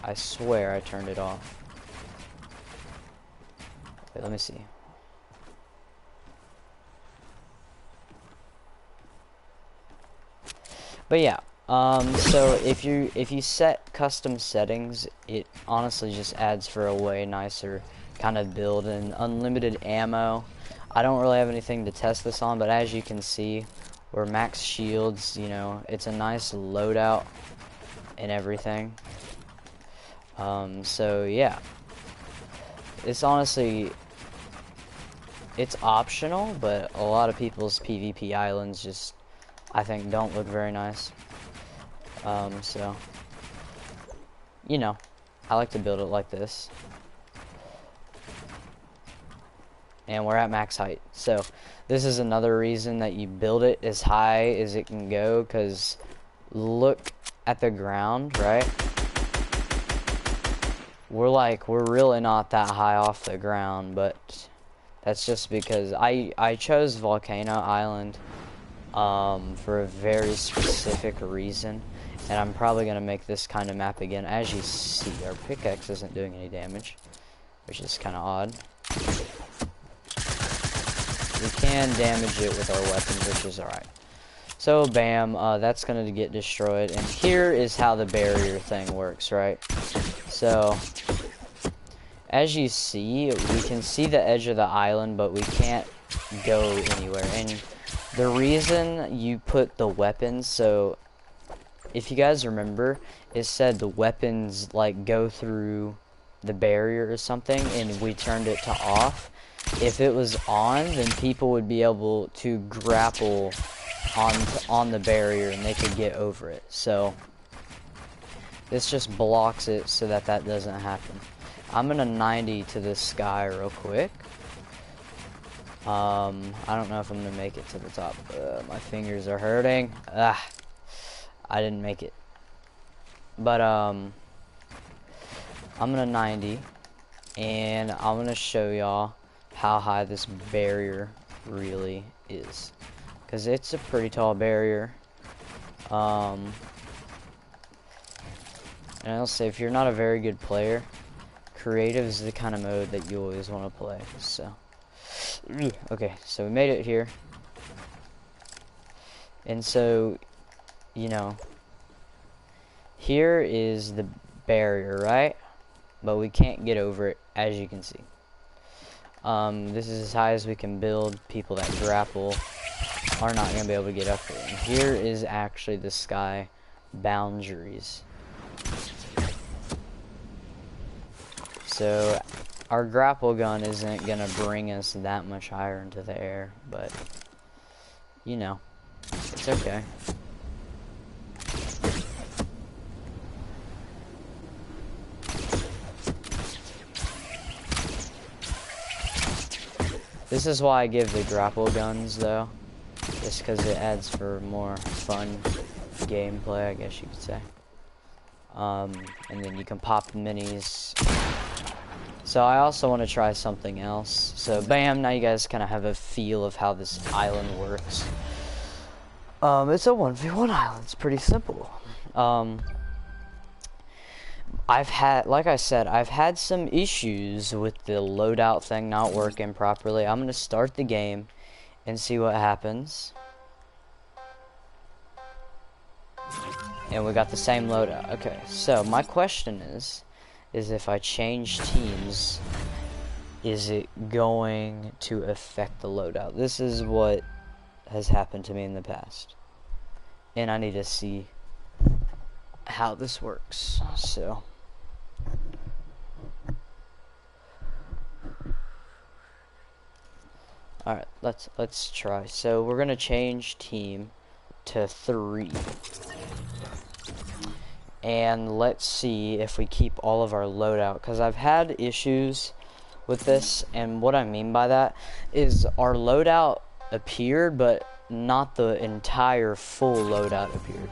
I swear I turned it off. Wait, let me see. But yeah, so if you set custom settings, it honestly just adds for a way nicer kind of build, and unlimited ammo. I don't really have anything to test this on, but as you can see, we're max shields, you know, it's a nice loadout and everything. So yeah, it's honestly, it's optional, but a lot of people's PvP islands just, I think, don't look very nice. So, you know, I like to build it like this. And we're at max height. So, this is another reason that you build it as high as it can go, because look at the ground, right? We're really not that high off the ground, but that's just because I chose Volcano Island for a very specific reason, and I'm probably gonna make this kind of map again. As you see, our pickaxe isn't doing any damage, which is kind of odd. We can damage it with our weapons, which is alright. So bam, that's gonna get destroyed, and here is how the barrier thing works, right? So as you see, we can see the edge of the island, but we can't go anywhere. And the reason you put the weapons, so if you guys remember, it said the weapons like go through the barrier or something, and we turned it to off. If it was on, then people would be able to grapple on the barrier and they could get over it. So this just blocks it so that that doesn't happen. I'm gonna 90 to this sky real quick. I don't know if I'm gonna make it to the top. My fingers are hurting. I didn't make it. But I'm gonna 90, and I'm gonna show y'all how high this barrier really is, because it's a pretty tall barrier. And I'll say, if you're not a very good player, creative is the kind of mode that you always want to play. So okay, so we made it here, and so, you know, here is the barrier, right? But we can't get over it, as you can see. This is as high as we can build. People that grapple are not going to be able to get up there. And here is actually the sky boundaries. So our grapple gun isn't going to bring us that much higher into the air, but, you know, it's okay. This is why I give the grapple guns though, just because it adds for more fun gameplay, I guess you could say. And then you can pop minis. So I also want to try something else. So bam, now you guys kind of have a feel of how this island works. It's a 1v1 island. It's pretty simple. Like I said, I've had some issues with the loadout thing not working properly. I'm gonna start the game and see what happens. And we got the same loadout. Okay, so my question is if I change teams, is it going to affect the loadout? This is what has happened to me in the past. And I need to see how this works. So alright, let's try. So we're gonna change team to 3. And let's see if we keep all of our loadout, because I've had issues with this, and what I mean by that is our loadout appeared, but not the entire full loadout appeared.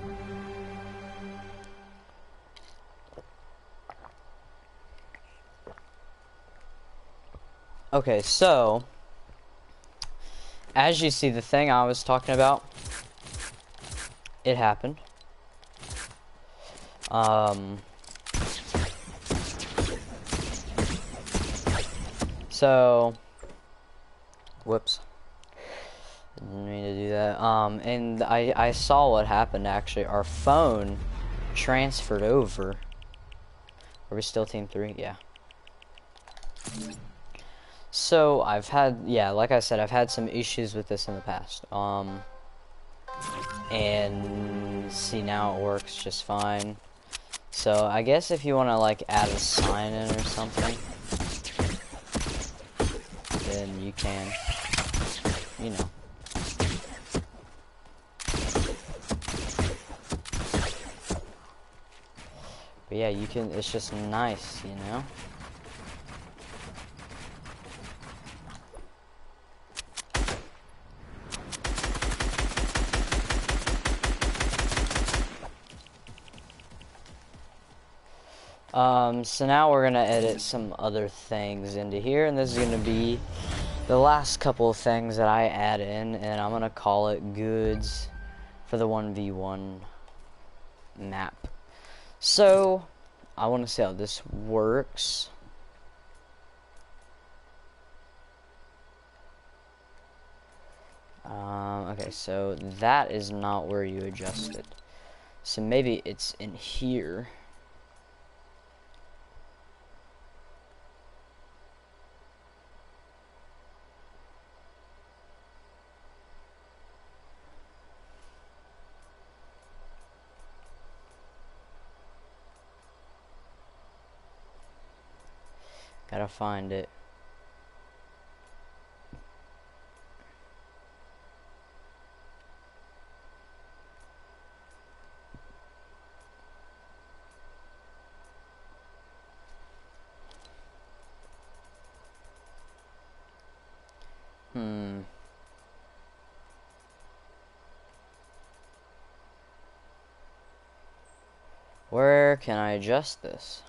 Okay, so as you see, the thing I was talking about, it happened. So, whoops, didn't mean to do that. And I saw what happened actually. Our phone transferred over. Are we still team 3? Yeah. So I've had, yeah, like I said, I've had some issues with this in the past. And see, now it works just fine. So I guess if you want to like add a sign in or something, then you can, you know. But yeah, you can, it's just nice, you know. So now we're gonna edit some other things into here, and this is gonna be the last couple of things that I add in, and I'm gonna call it goods for the 1v1 map. So I want to see how this works. Okay, so that is not where you adjust it. So maybe it's in here. Gotta find it. Where can I adjust this?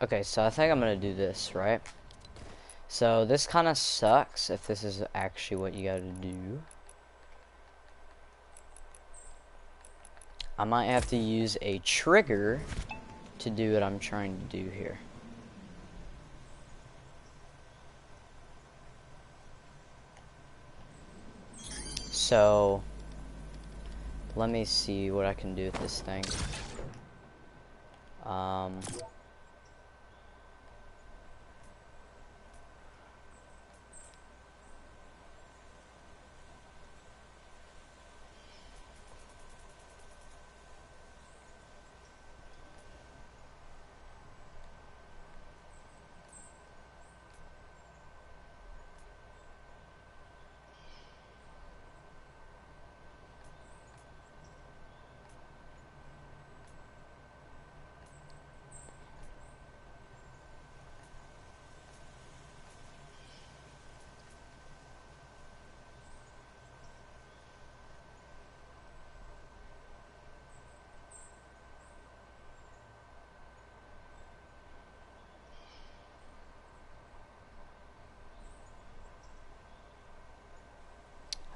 Okay, so I think I'm gonna do this, right? So this kind of sucks if this is actually what you gotta do. I might have to use a trigger to do what I'm trying to do here. So let me see what I can do with this thing.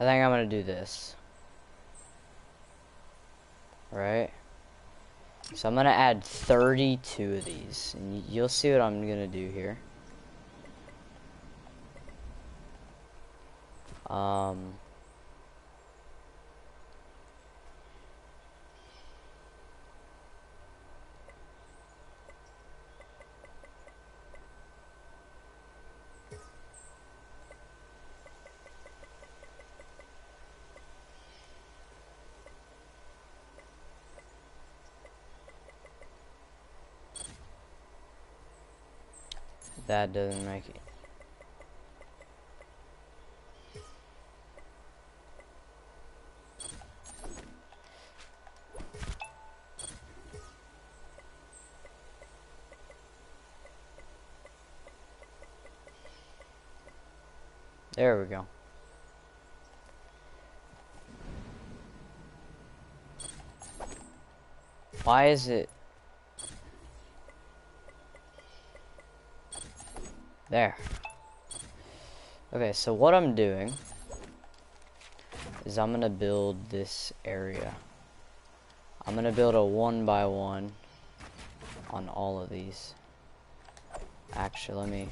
I think I'm gonna do this. Right? So I'm gonna add 32 of these, and you'll see what I'm gonna do here. That doesn't make it. There we go. Why is it? There. Okay, so what I'm doing is I'm gonna build this area. I'm gonna build a 1x1 on all of these. Actually, let me.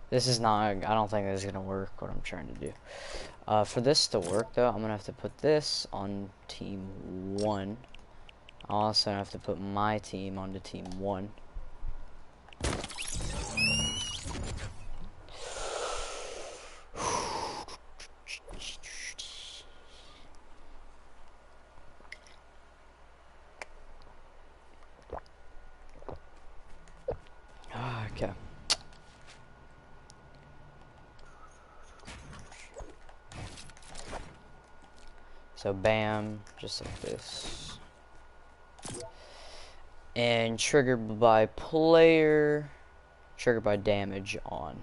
This is not, I don't think this is gonna work, what I'm trying to do. For this to work though, I'm gonna have to put this on team 1. I also have to put my team onto team 1. Okay. So bam, just like this. And triggered by player, triggered by damage on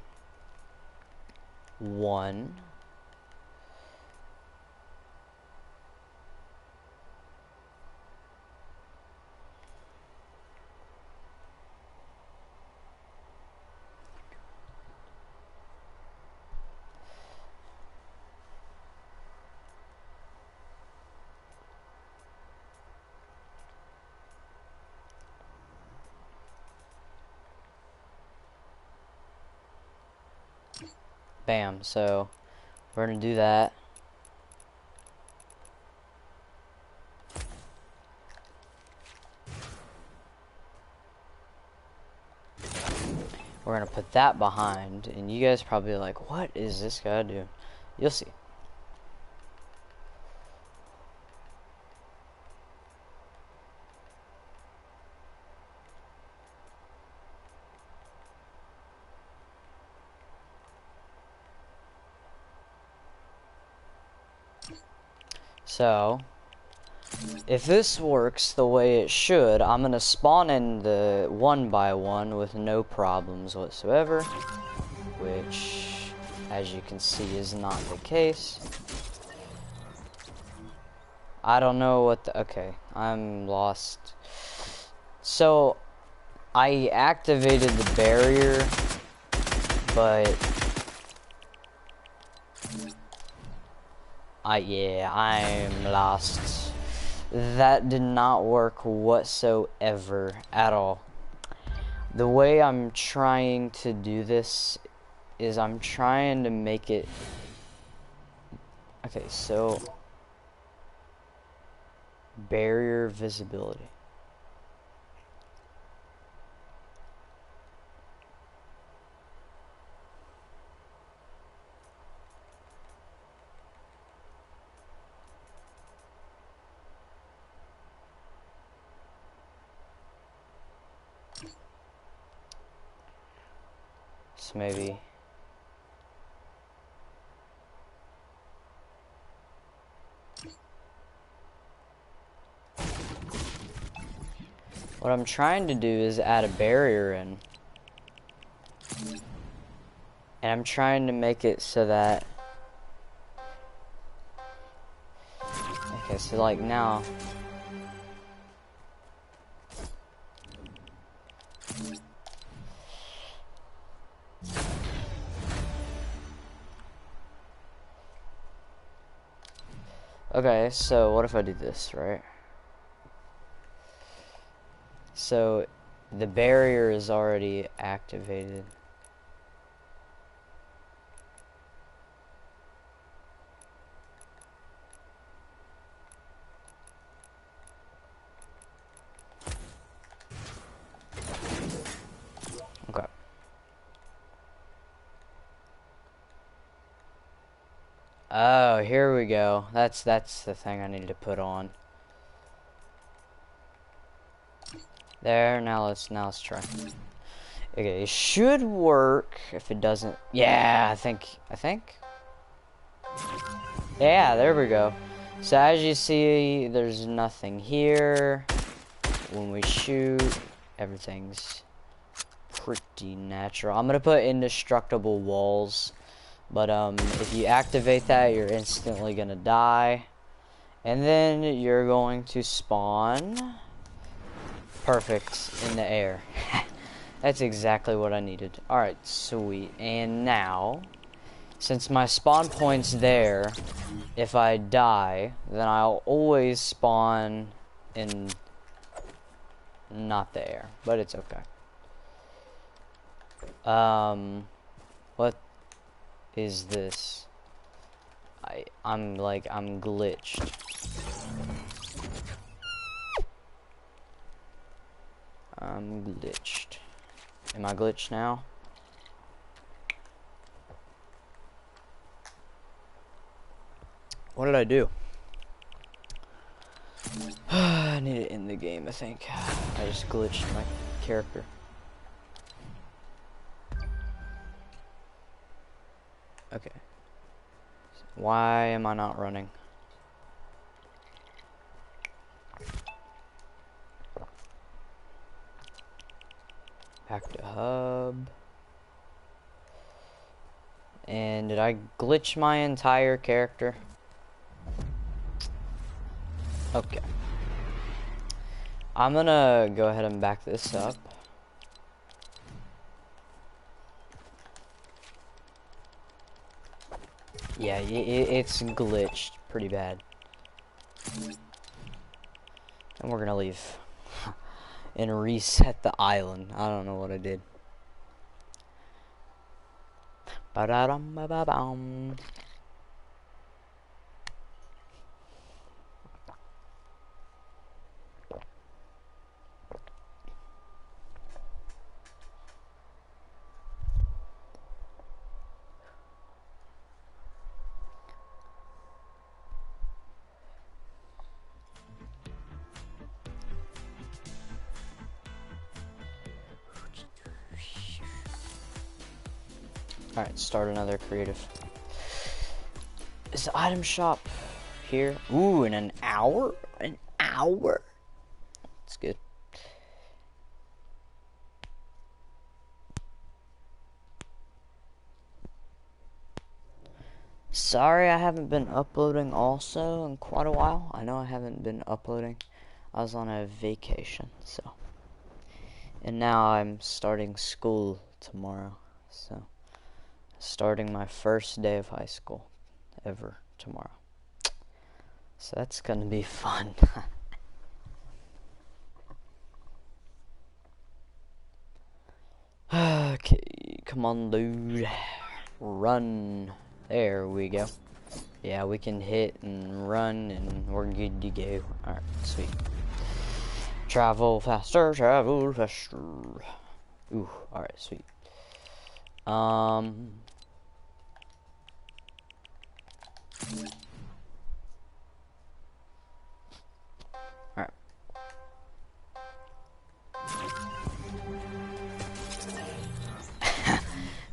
1. Bam, so we're gonna do that. We're gonna put that behind, and you guys probably like, what is this guy doing? You'll see. So, if this works the way it should, I'm gonna spawn in the 1x1 with no problems whatsoever, which, as you can see, is not the case. I don't know what the, okay, I'm lost. So, I activated the barrier, but yeah, I'm lost. That did not work whatsoever at all. The way I'm trying to do this is I'm trying to make it. Okay, so barrier visibility. So maybe what I'm trying to do is add a barrier in, and I'm trying to make it so that, okay, so like now Okay, so what if I do this, right? So the barrier is already activated. Okay. Oh, here we go. That's the thing I need to put on. There, now let's try. Okay, it should work. If it doesn't, yeah, I think. Yeah, there we go. So as you see, there's nothing here. When we shoot, everything's pretty natural. I'm gonna put indestructible walls, but if you activate that, you're instantly gonna die, and then you're going to spawn perfect in the air. That's exactly what I needed. Alright, sweet. And now, since my spawn point's there, if I die, then I'll always spawn in not the air, but it's okay. What is this? I'm glitched. I'm glitched. Am I glitched now? What did I do? I need to end the game, I think. I just glitched my character. Okay. Why am I not running? Back to hub. And did I glitch my entire character? Okay. I'm gonna go ahead and back this up. Yeah, it's glitched pretty bad. And we're gonna leave. And reset the island. I don't know what I did. Ba-da-dum-ba-ba-bum. Alright, start another creative. Is the item shop here? Ooh, in an hour? An hour? That's good. Sorry I haven't been uploading also in quite a while. I know I haven't been uploading. I was on a vacation, so. And now I'm starting school tomorrow, so. Starting my first day of high school ever tomorrow. So that's gonna be fun. Okay, come on, dude. Run. There we go. Yeah, we can hit and run and we're good to go. Alright, sweet. Travel faster, travel faster. Ooh, alright, sweet. Alright.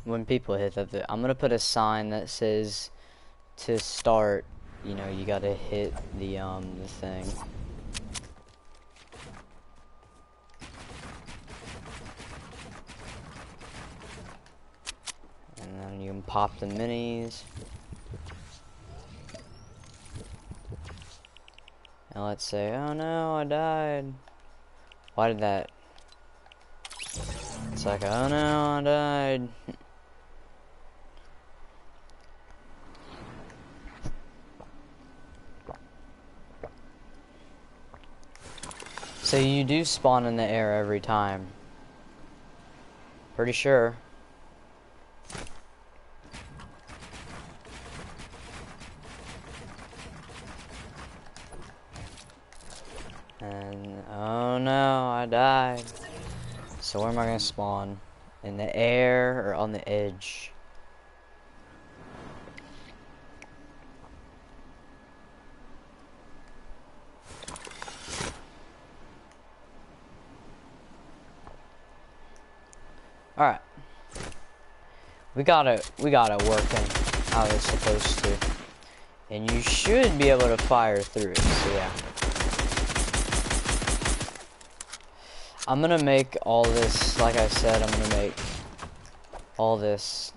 When people hit that, I'm gonna put a sign that says to start, you know, you gotta hit the thing. And then you can pop the minis. And let's say, oh no, I died. Why did that? It's like, oh no, I died. So you do spawn in the air every time. Pretty sure. And oh no, I died. So where am I gonna spawn? In the air or on the edge? Alright. We got it working how it's supposed to. And you should be able to fire through it, so yeah. I'm gonna make all this, like I said, I'm gonna make all this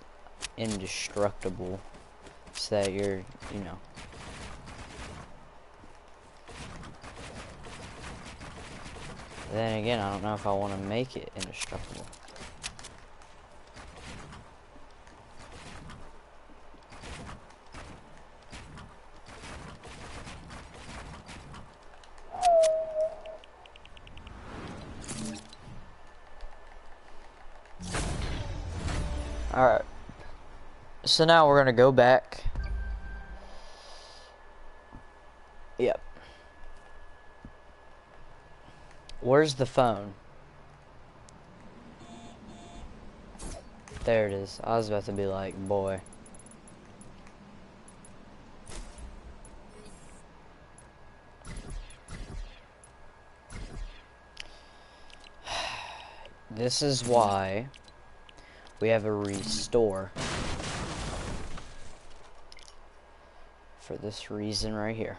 indestructible so that you're, you know. Then again, I don't know if I want to make it indestructible. Alright, so now we're gonna go back. Yep. Where's the phone? There it is. I was about to be like, boy. This is why we have a restore. For this reason right here.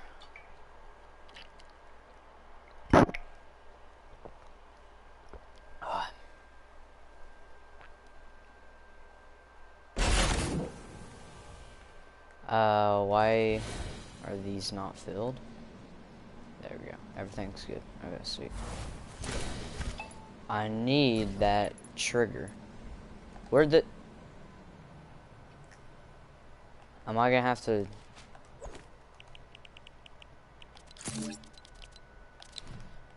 Why are these not filled? There we go. Everything's good. Okay, sweet. I need that trigger. Where'd the... Am I gonna have to...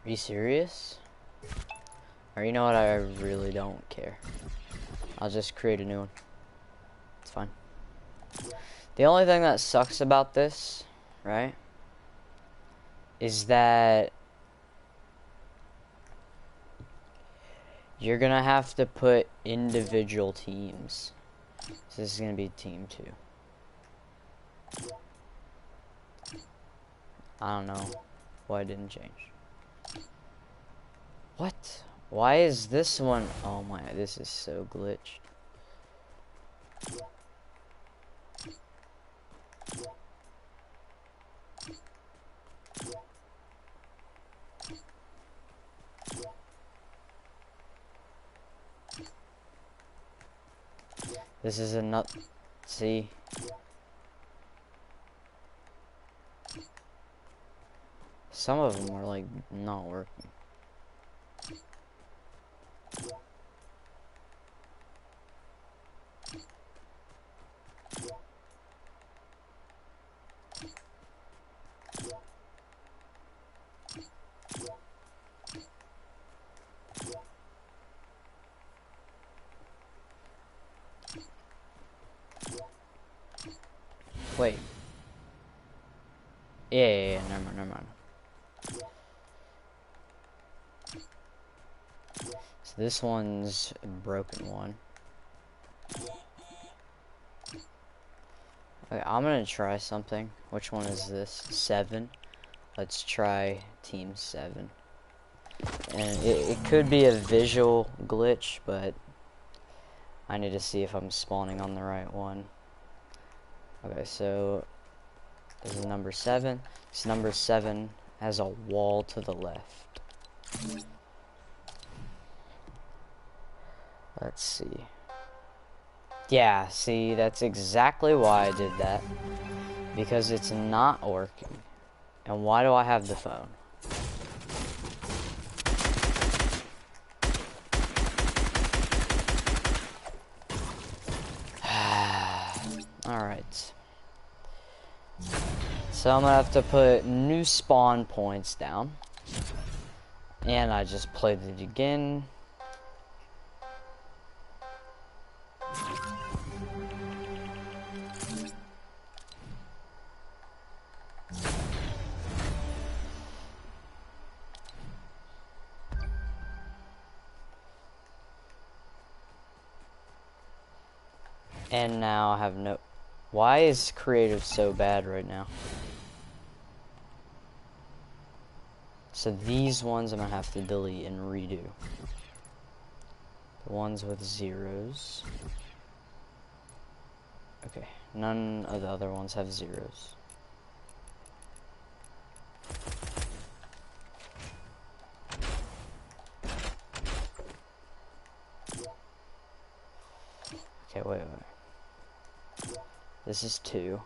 Are you serious? Or you know what? I really don't care. I'll just create a new one. It's fine. The only thing that sucks about this, right, is that you're gonna have to put individual teams. So this is gonna be team 2. I don't know why it didn't change. What? Why is this one? Oh my, this is so glitched. This is a nut. See? Some of them are like not working. Wait. Yeah, never mind. So this one's a broken one. Okay, I'm gonna try something. Which one is this? 7. Let's try team 7. And it could be a visual glitch, but I need to see if I'm spawning on the right one. Okay, so this is number 7. This number 7 has a wall to the left. Let's see. Yeah, see, that's exactly why I did that. Because it's not working. And why do I have the phone? Alright. So I'm gonna have to put new spawn points down. And I just played it again. And now I have no... Why is creative so bad right now? So these ones I'm gonna have to delete and redo. The ones with zeros. Okay, none of the other ones have zeros. Okay, wait. This is 2.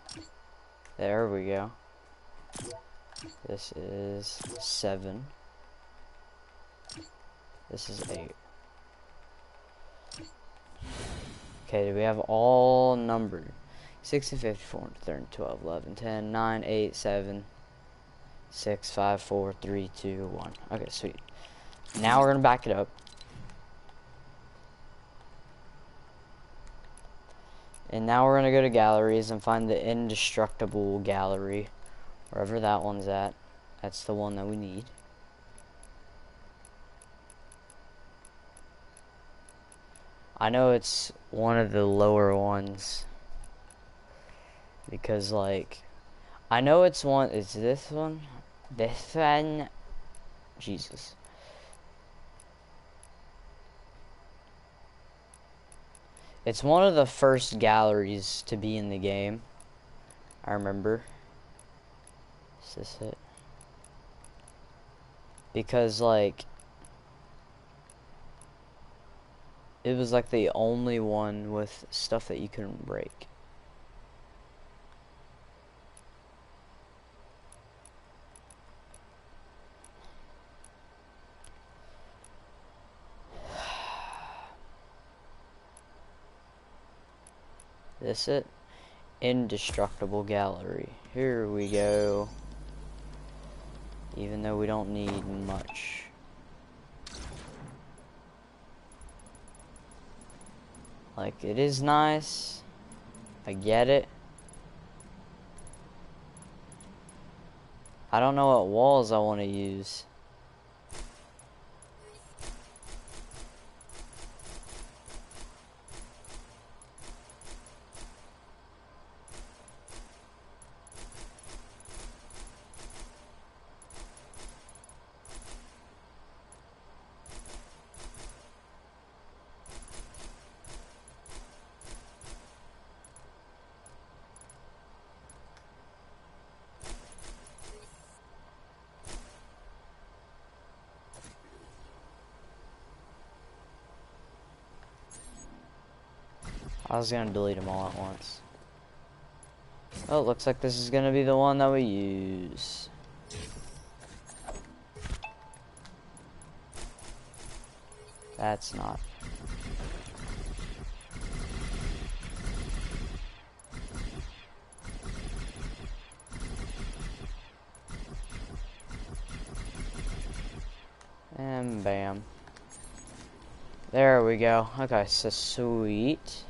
There we go. This is 7. This is 8. Okay, we have all numbered. 60, 54, 30, 12, 11, 10, 9, 8, 7, 6, 5, 4, 3, 2, 1. Okay, sweet. Now we're gonna back it up. And now we're gonna go to galleries and find the indestructible gallery. Wherever that one's at. That's the one that we need. I know it's one of the lower ones. Because, like, I know it's one. Is this one? This one? Jesus. It's one of the first galleries to be in the game. I remember. Is this it? Because, like, it was like the only one with stuff that you couldn't break. This it? Indestructible gallery. Here we go. Even though we don't need much. Like, it is nice. I get it. I don't know what walls I want to use. I was gonna delete them all at once. Oh, it looks like this is gonna be the one that we use. That's not. And bam. There we go. Okay, so sweet.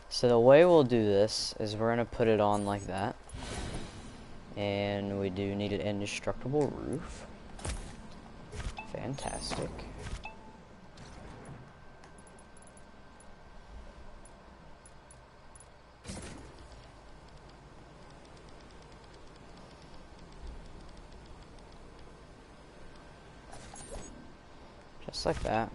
So the way we'll do this is we're gonna put it on like that. And we do need an indestructible roof. Fantastic. Just like that.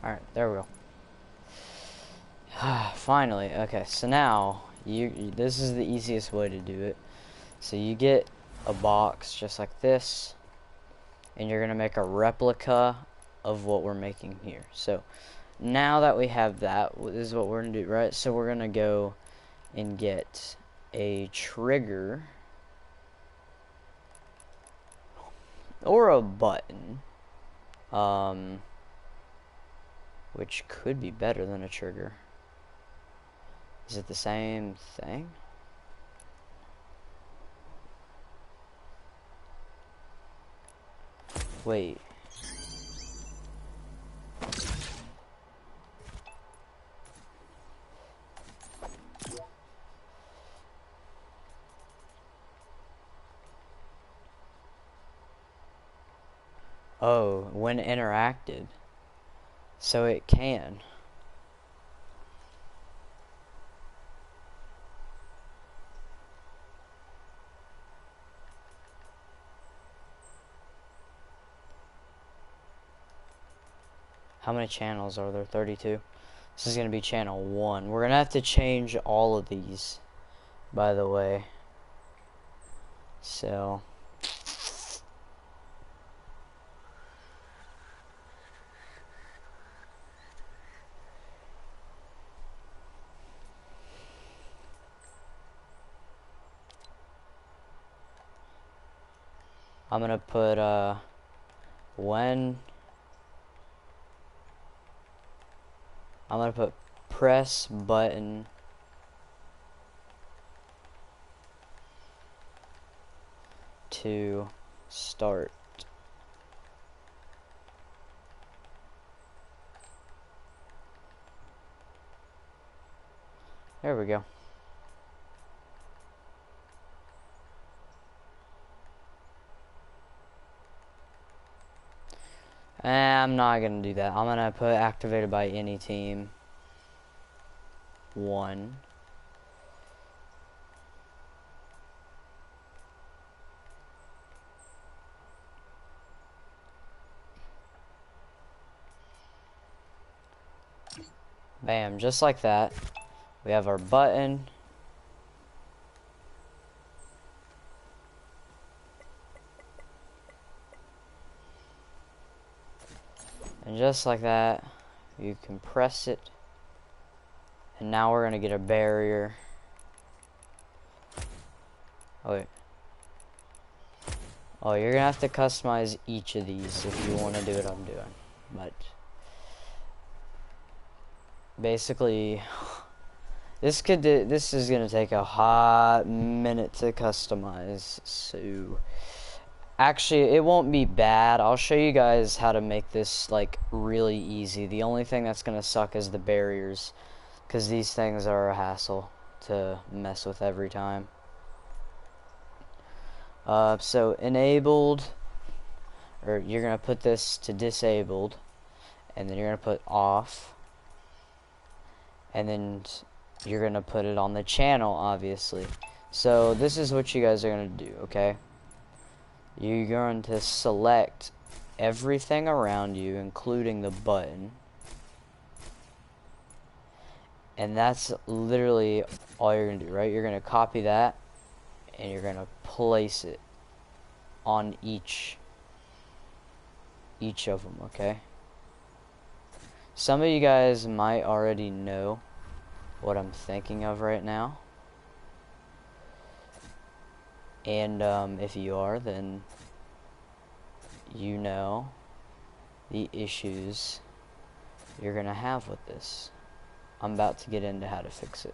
Alright, there we go. Finally, okay, so now, this is the easiest way to do it. So you get a box just like this, and you're gonna make a replica of what we're making here. So, now that we have that, this is what we're gonna do, right? So we're gonna go and get a trigger, or a button, which could be better than a trigger. Is it the same thing? Wait. Oh, when interacted. So it can. How many channels are there? 32. This is going to be channel 1. We're going to have to change all of these, by the way. So... I'm gonna put, when... I'm gonna put press button to start. There we go. I'm not gonna do that. I'm gonna put activated by any team 1. Bam, just like that. We have our button. And just like that, you can press it. And now we're gonna get a barrier. Oh wait. Oh, you're gonna have to customize each of these if you want to do what I'm doing. But basically, this is gonna take a hot minute to customize. So actually, it won't be bad. I'll show you guys how to make this like really easy. The only thing that's gonna suck is the barriers, because these things are a hassle to mess with every time. So enabled, or you're gonna put this to disabled, and then you're gonna put off, and then you're gonna put it on the channel, obviously. So this is what you guys are gonna do, okay? You're going to select everything around you, including the button, and that's literally all you're gonna do, right? You're gonna copy that, and you're gonna place it on each of them, okay? Some of you guys might already know what I'm thinking of right now, and if you are, then you know the issues you're gonna have with this. I'm about to get into how to fix it.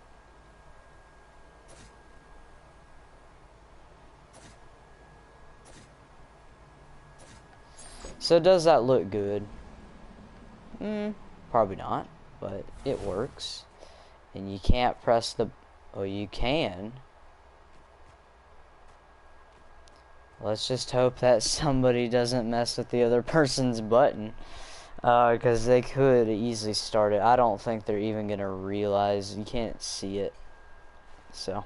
So does that look good? Probably not, but it works. And you can't press the... Oh, you can. Let's just hope that somebody doesn't mess with the other person's button. Because they could easily start it. I don't think they're even going to realize. You can't see it. So.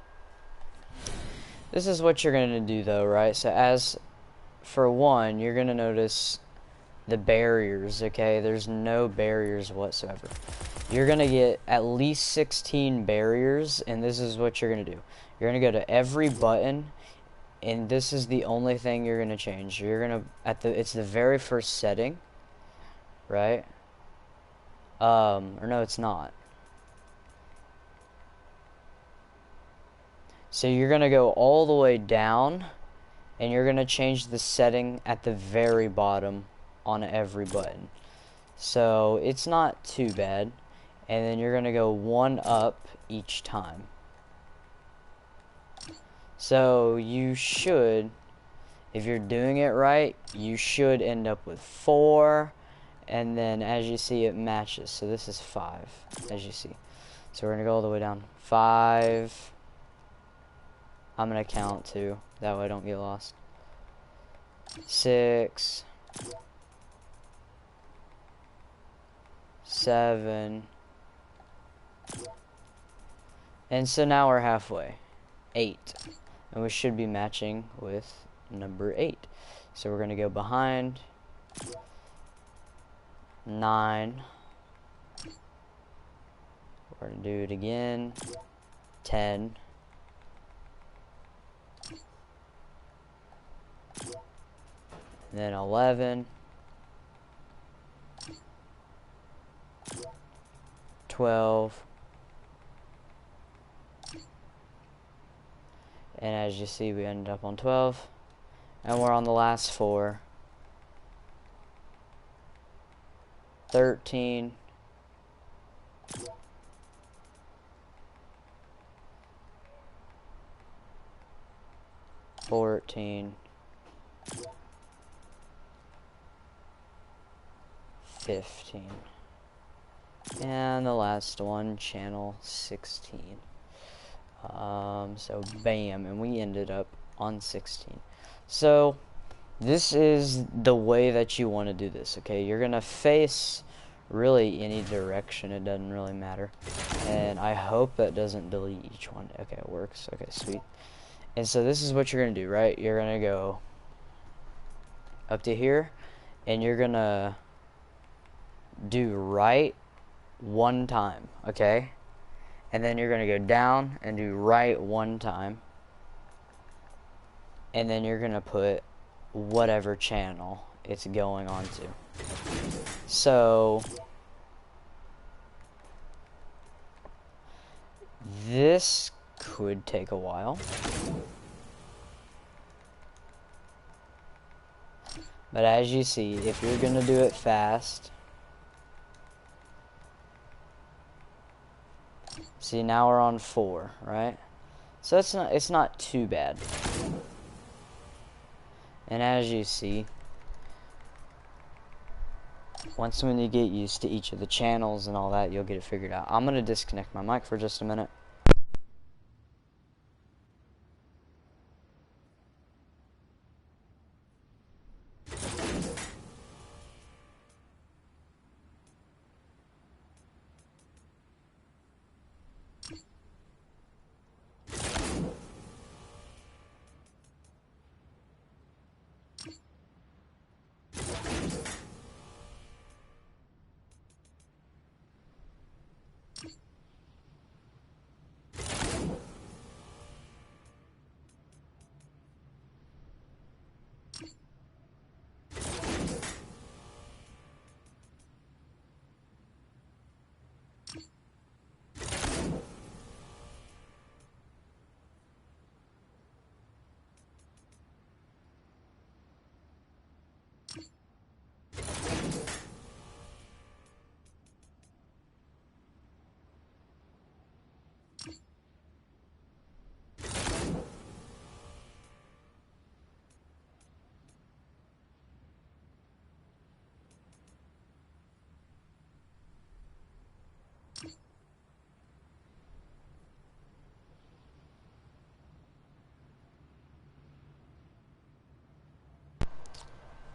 This is what you're going to do though, right? So as... For one, you're going to notice the barriers, okay? There's no barriers whatsoever. you're gonna get at least 16 barriers, and this is what you're gonna do. You're gonna go to every button, and this is the only thing you're gonna change. You're gonna it's the very first setting, right? Or no, it's not. So you're gonna go all the way down, and you're gonna change the setting at the very bottom on every button. So it's not too bad. And then you're gonna go one up each time. So you should, if you're doing it right, you should end up with 4, and then as you see it matches. So this is 5, as you see. So we're gonna go all the way down. 5. I'm gonna count 2, that way I don't get lost. 6, 7, and so now we're halfway. 8, and we should be matching with number 8. So we're gonna go behind. 9. We're gonna do it again. 10. And then 11. 12. And as you see, we ended up on 12. And we're on the last 4. 13. 14. 15. And the last one, channel 16. So bam, and we ended up on 16. So this is the way that you want to do this, okay? You're gonna face really any direction, it doesn't really matter. And I hope that doesn't delete each one. Okay, it works. Okay, sweet. And so this is what you're gonna do, right? You're gonna go up to here, and you're gonna do right 1 time, okay? And then you're gonna go down and do right 1 time, and then you're gonna put whatever channel it's going on to. So this could take a while, but as you see, if you're gonna do it fast, see, now we're on 4, right? So it's not too bad. And as you see, when you get used to each of the channels and all that, you'll get it figured out. I'm gonna disconnect my mic for just a minute.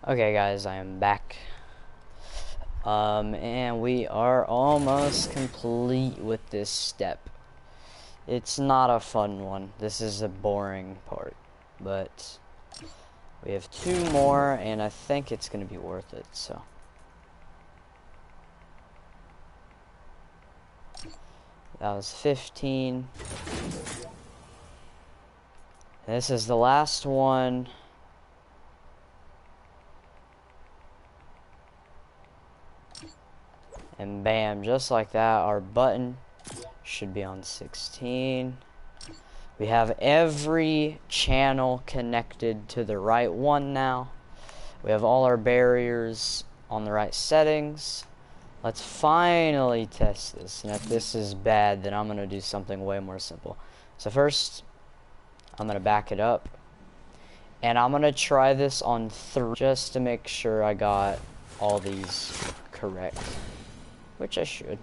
Okay guys, I am back. And we are almost complete with this step. It's not a fun one. This is a boring part. But we have 2 more, and I think it's going to be worth it, so. That was 15. And this is the last one. And bam, just like that, our button should be on 16. We have every channel connected to the right one now. We have all our barriers on the right settings. Let's finally test this. And if this is bad, then I'm going to do something way more simple. So first, I'm going to back it up. And I'm going to try this on 3 just to make sure I got all these correct. Which I should.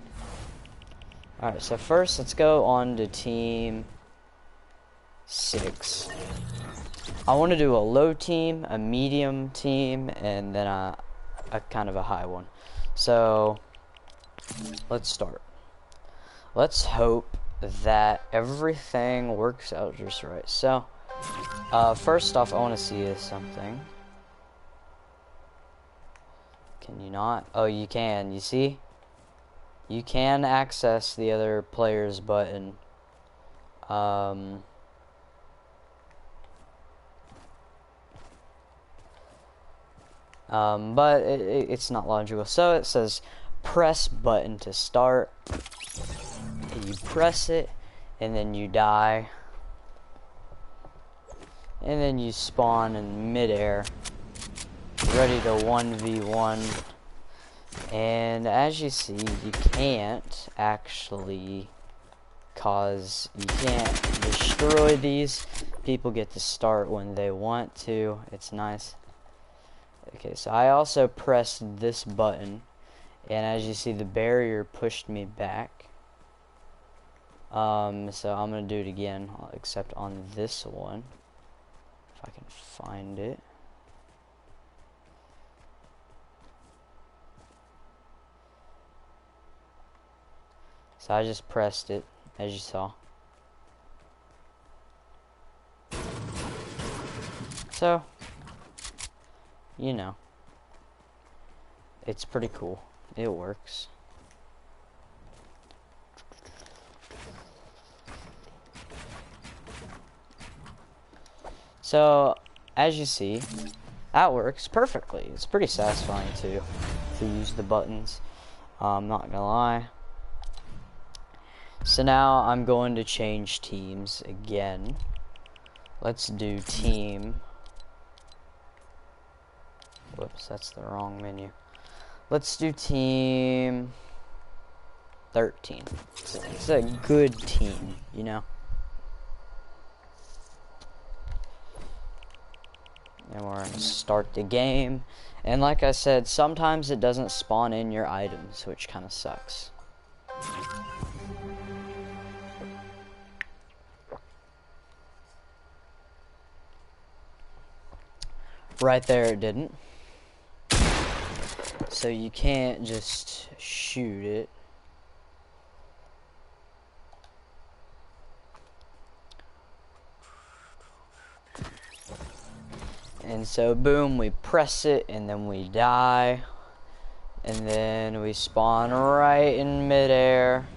Alright, so first let's go on to team 6. I want to do a low team, a medium team, and then a kind of a high one. So let's start. Let's hope that everything works out just right. So first off, I want to see something. Can you not? Oh, you can. You see? You can access the other player's button. But it's not logical. So it says press button to start. You press it, and then you die. And then you spawn in midair, ready to 1v1. And as you see, you can't actually you can't destroy these. People get to start when they want to. It's nice. Okay, so I also pressed this button, and as you see, the barrier pushed me back. So I'm gonna do it again, except on this one, if I can find it. So I just pressed it, as you saw. So, you know, it's pretty cool. It works. So, as you see, that works perfectly. It's pretty satisfying to use the buttons. I'm not gonna lie. So now I'm going to change teams again. Let's do team. Whoops, that's the wrong menu. Let's do team 13. It's a good team, you know. And we're going to start the game. And like I said, sometimes it doesn't spawn in your items, which kind of sucks. Right there it didn't. So you can't just shoot it. And so boom, we press it and then we die. And then we spawn right in midair.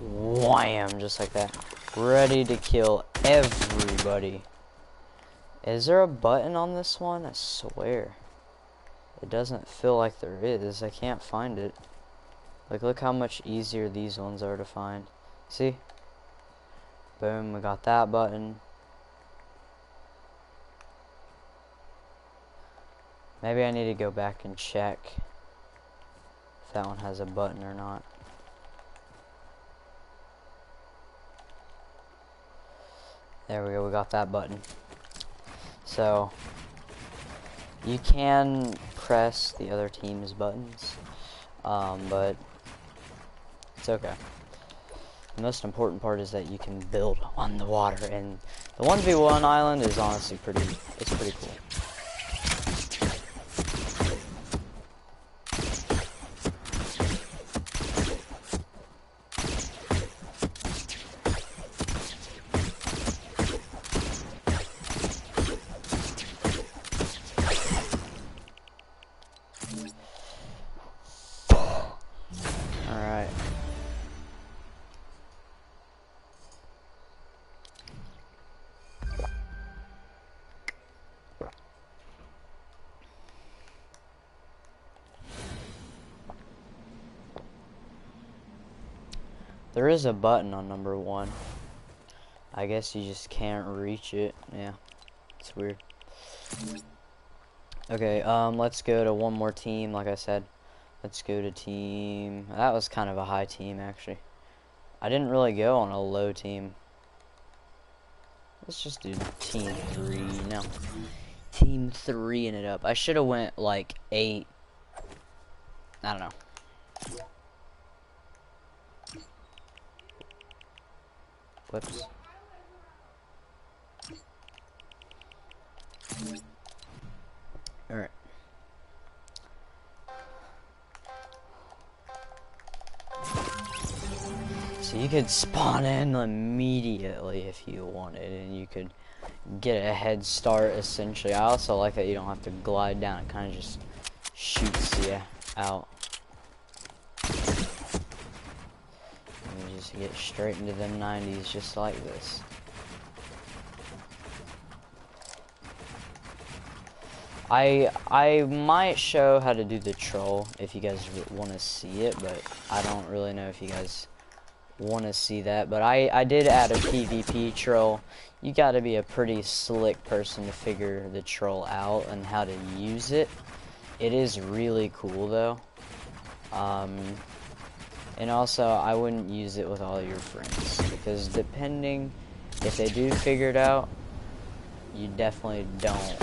Wham, just like that. Ready to kill everybody. Is there a button on this one? I swear. It doesn't feel like there is. I can't find it. Like, look how much easier these ones are to find. See? Boom, we got that button. Maybe I need to go back and check if that one has a button or not. There we go, we got that button. So, you can press the other team's buttons, but it's okay. The most important part is that you can build on the water, and the 1v1 island is honestly pretty cool. There is a button on number 1. I guess you just can't reach it. Yeah, it's weird. Okay, let's go to one more team, like I said. Let's go to team... That was kind of a high team, actually. I didn't really go on a low team. Let's just do team 3. No. Team 3 in it up. I should have went, like, 8. I don't know. Whoops. Alright. So you could spawn in immediately if you wanted, and you could get a head start essentially. I also like that you don't have to glide down, it kind of just shoots you out. And you just get straight into the 90s just like this. I might show how to do the troll if you guys want to see it, but I don't really know if you guys want to see that. But I did add a PvP troll. You got to be a pretty slick person to figure the troll out and how to use it. It is really cool though. And also I wouldn't use it with all your friends, because depending if they do figure it out, you definitely don't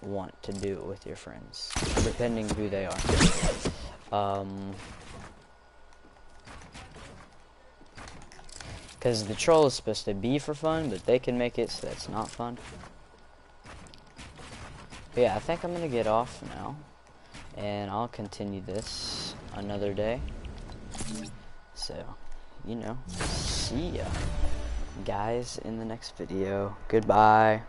want to do it with your friends, depending who they are. Because the troll is supposed to be for fun, but they can make it so that's not fun. But yeah, I think I'm gonna get off now, and I'll continue this another day. So, you know, see ya guys in the next video. Goodbye.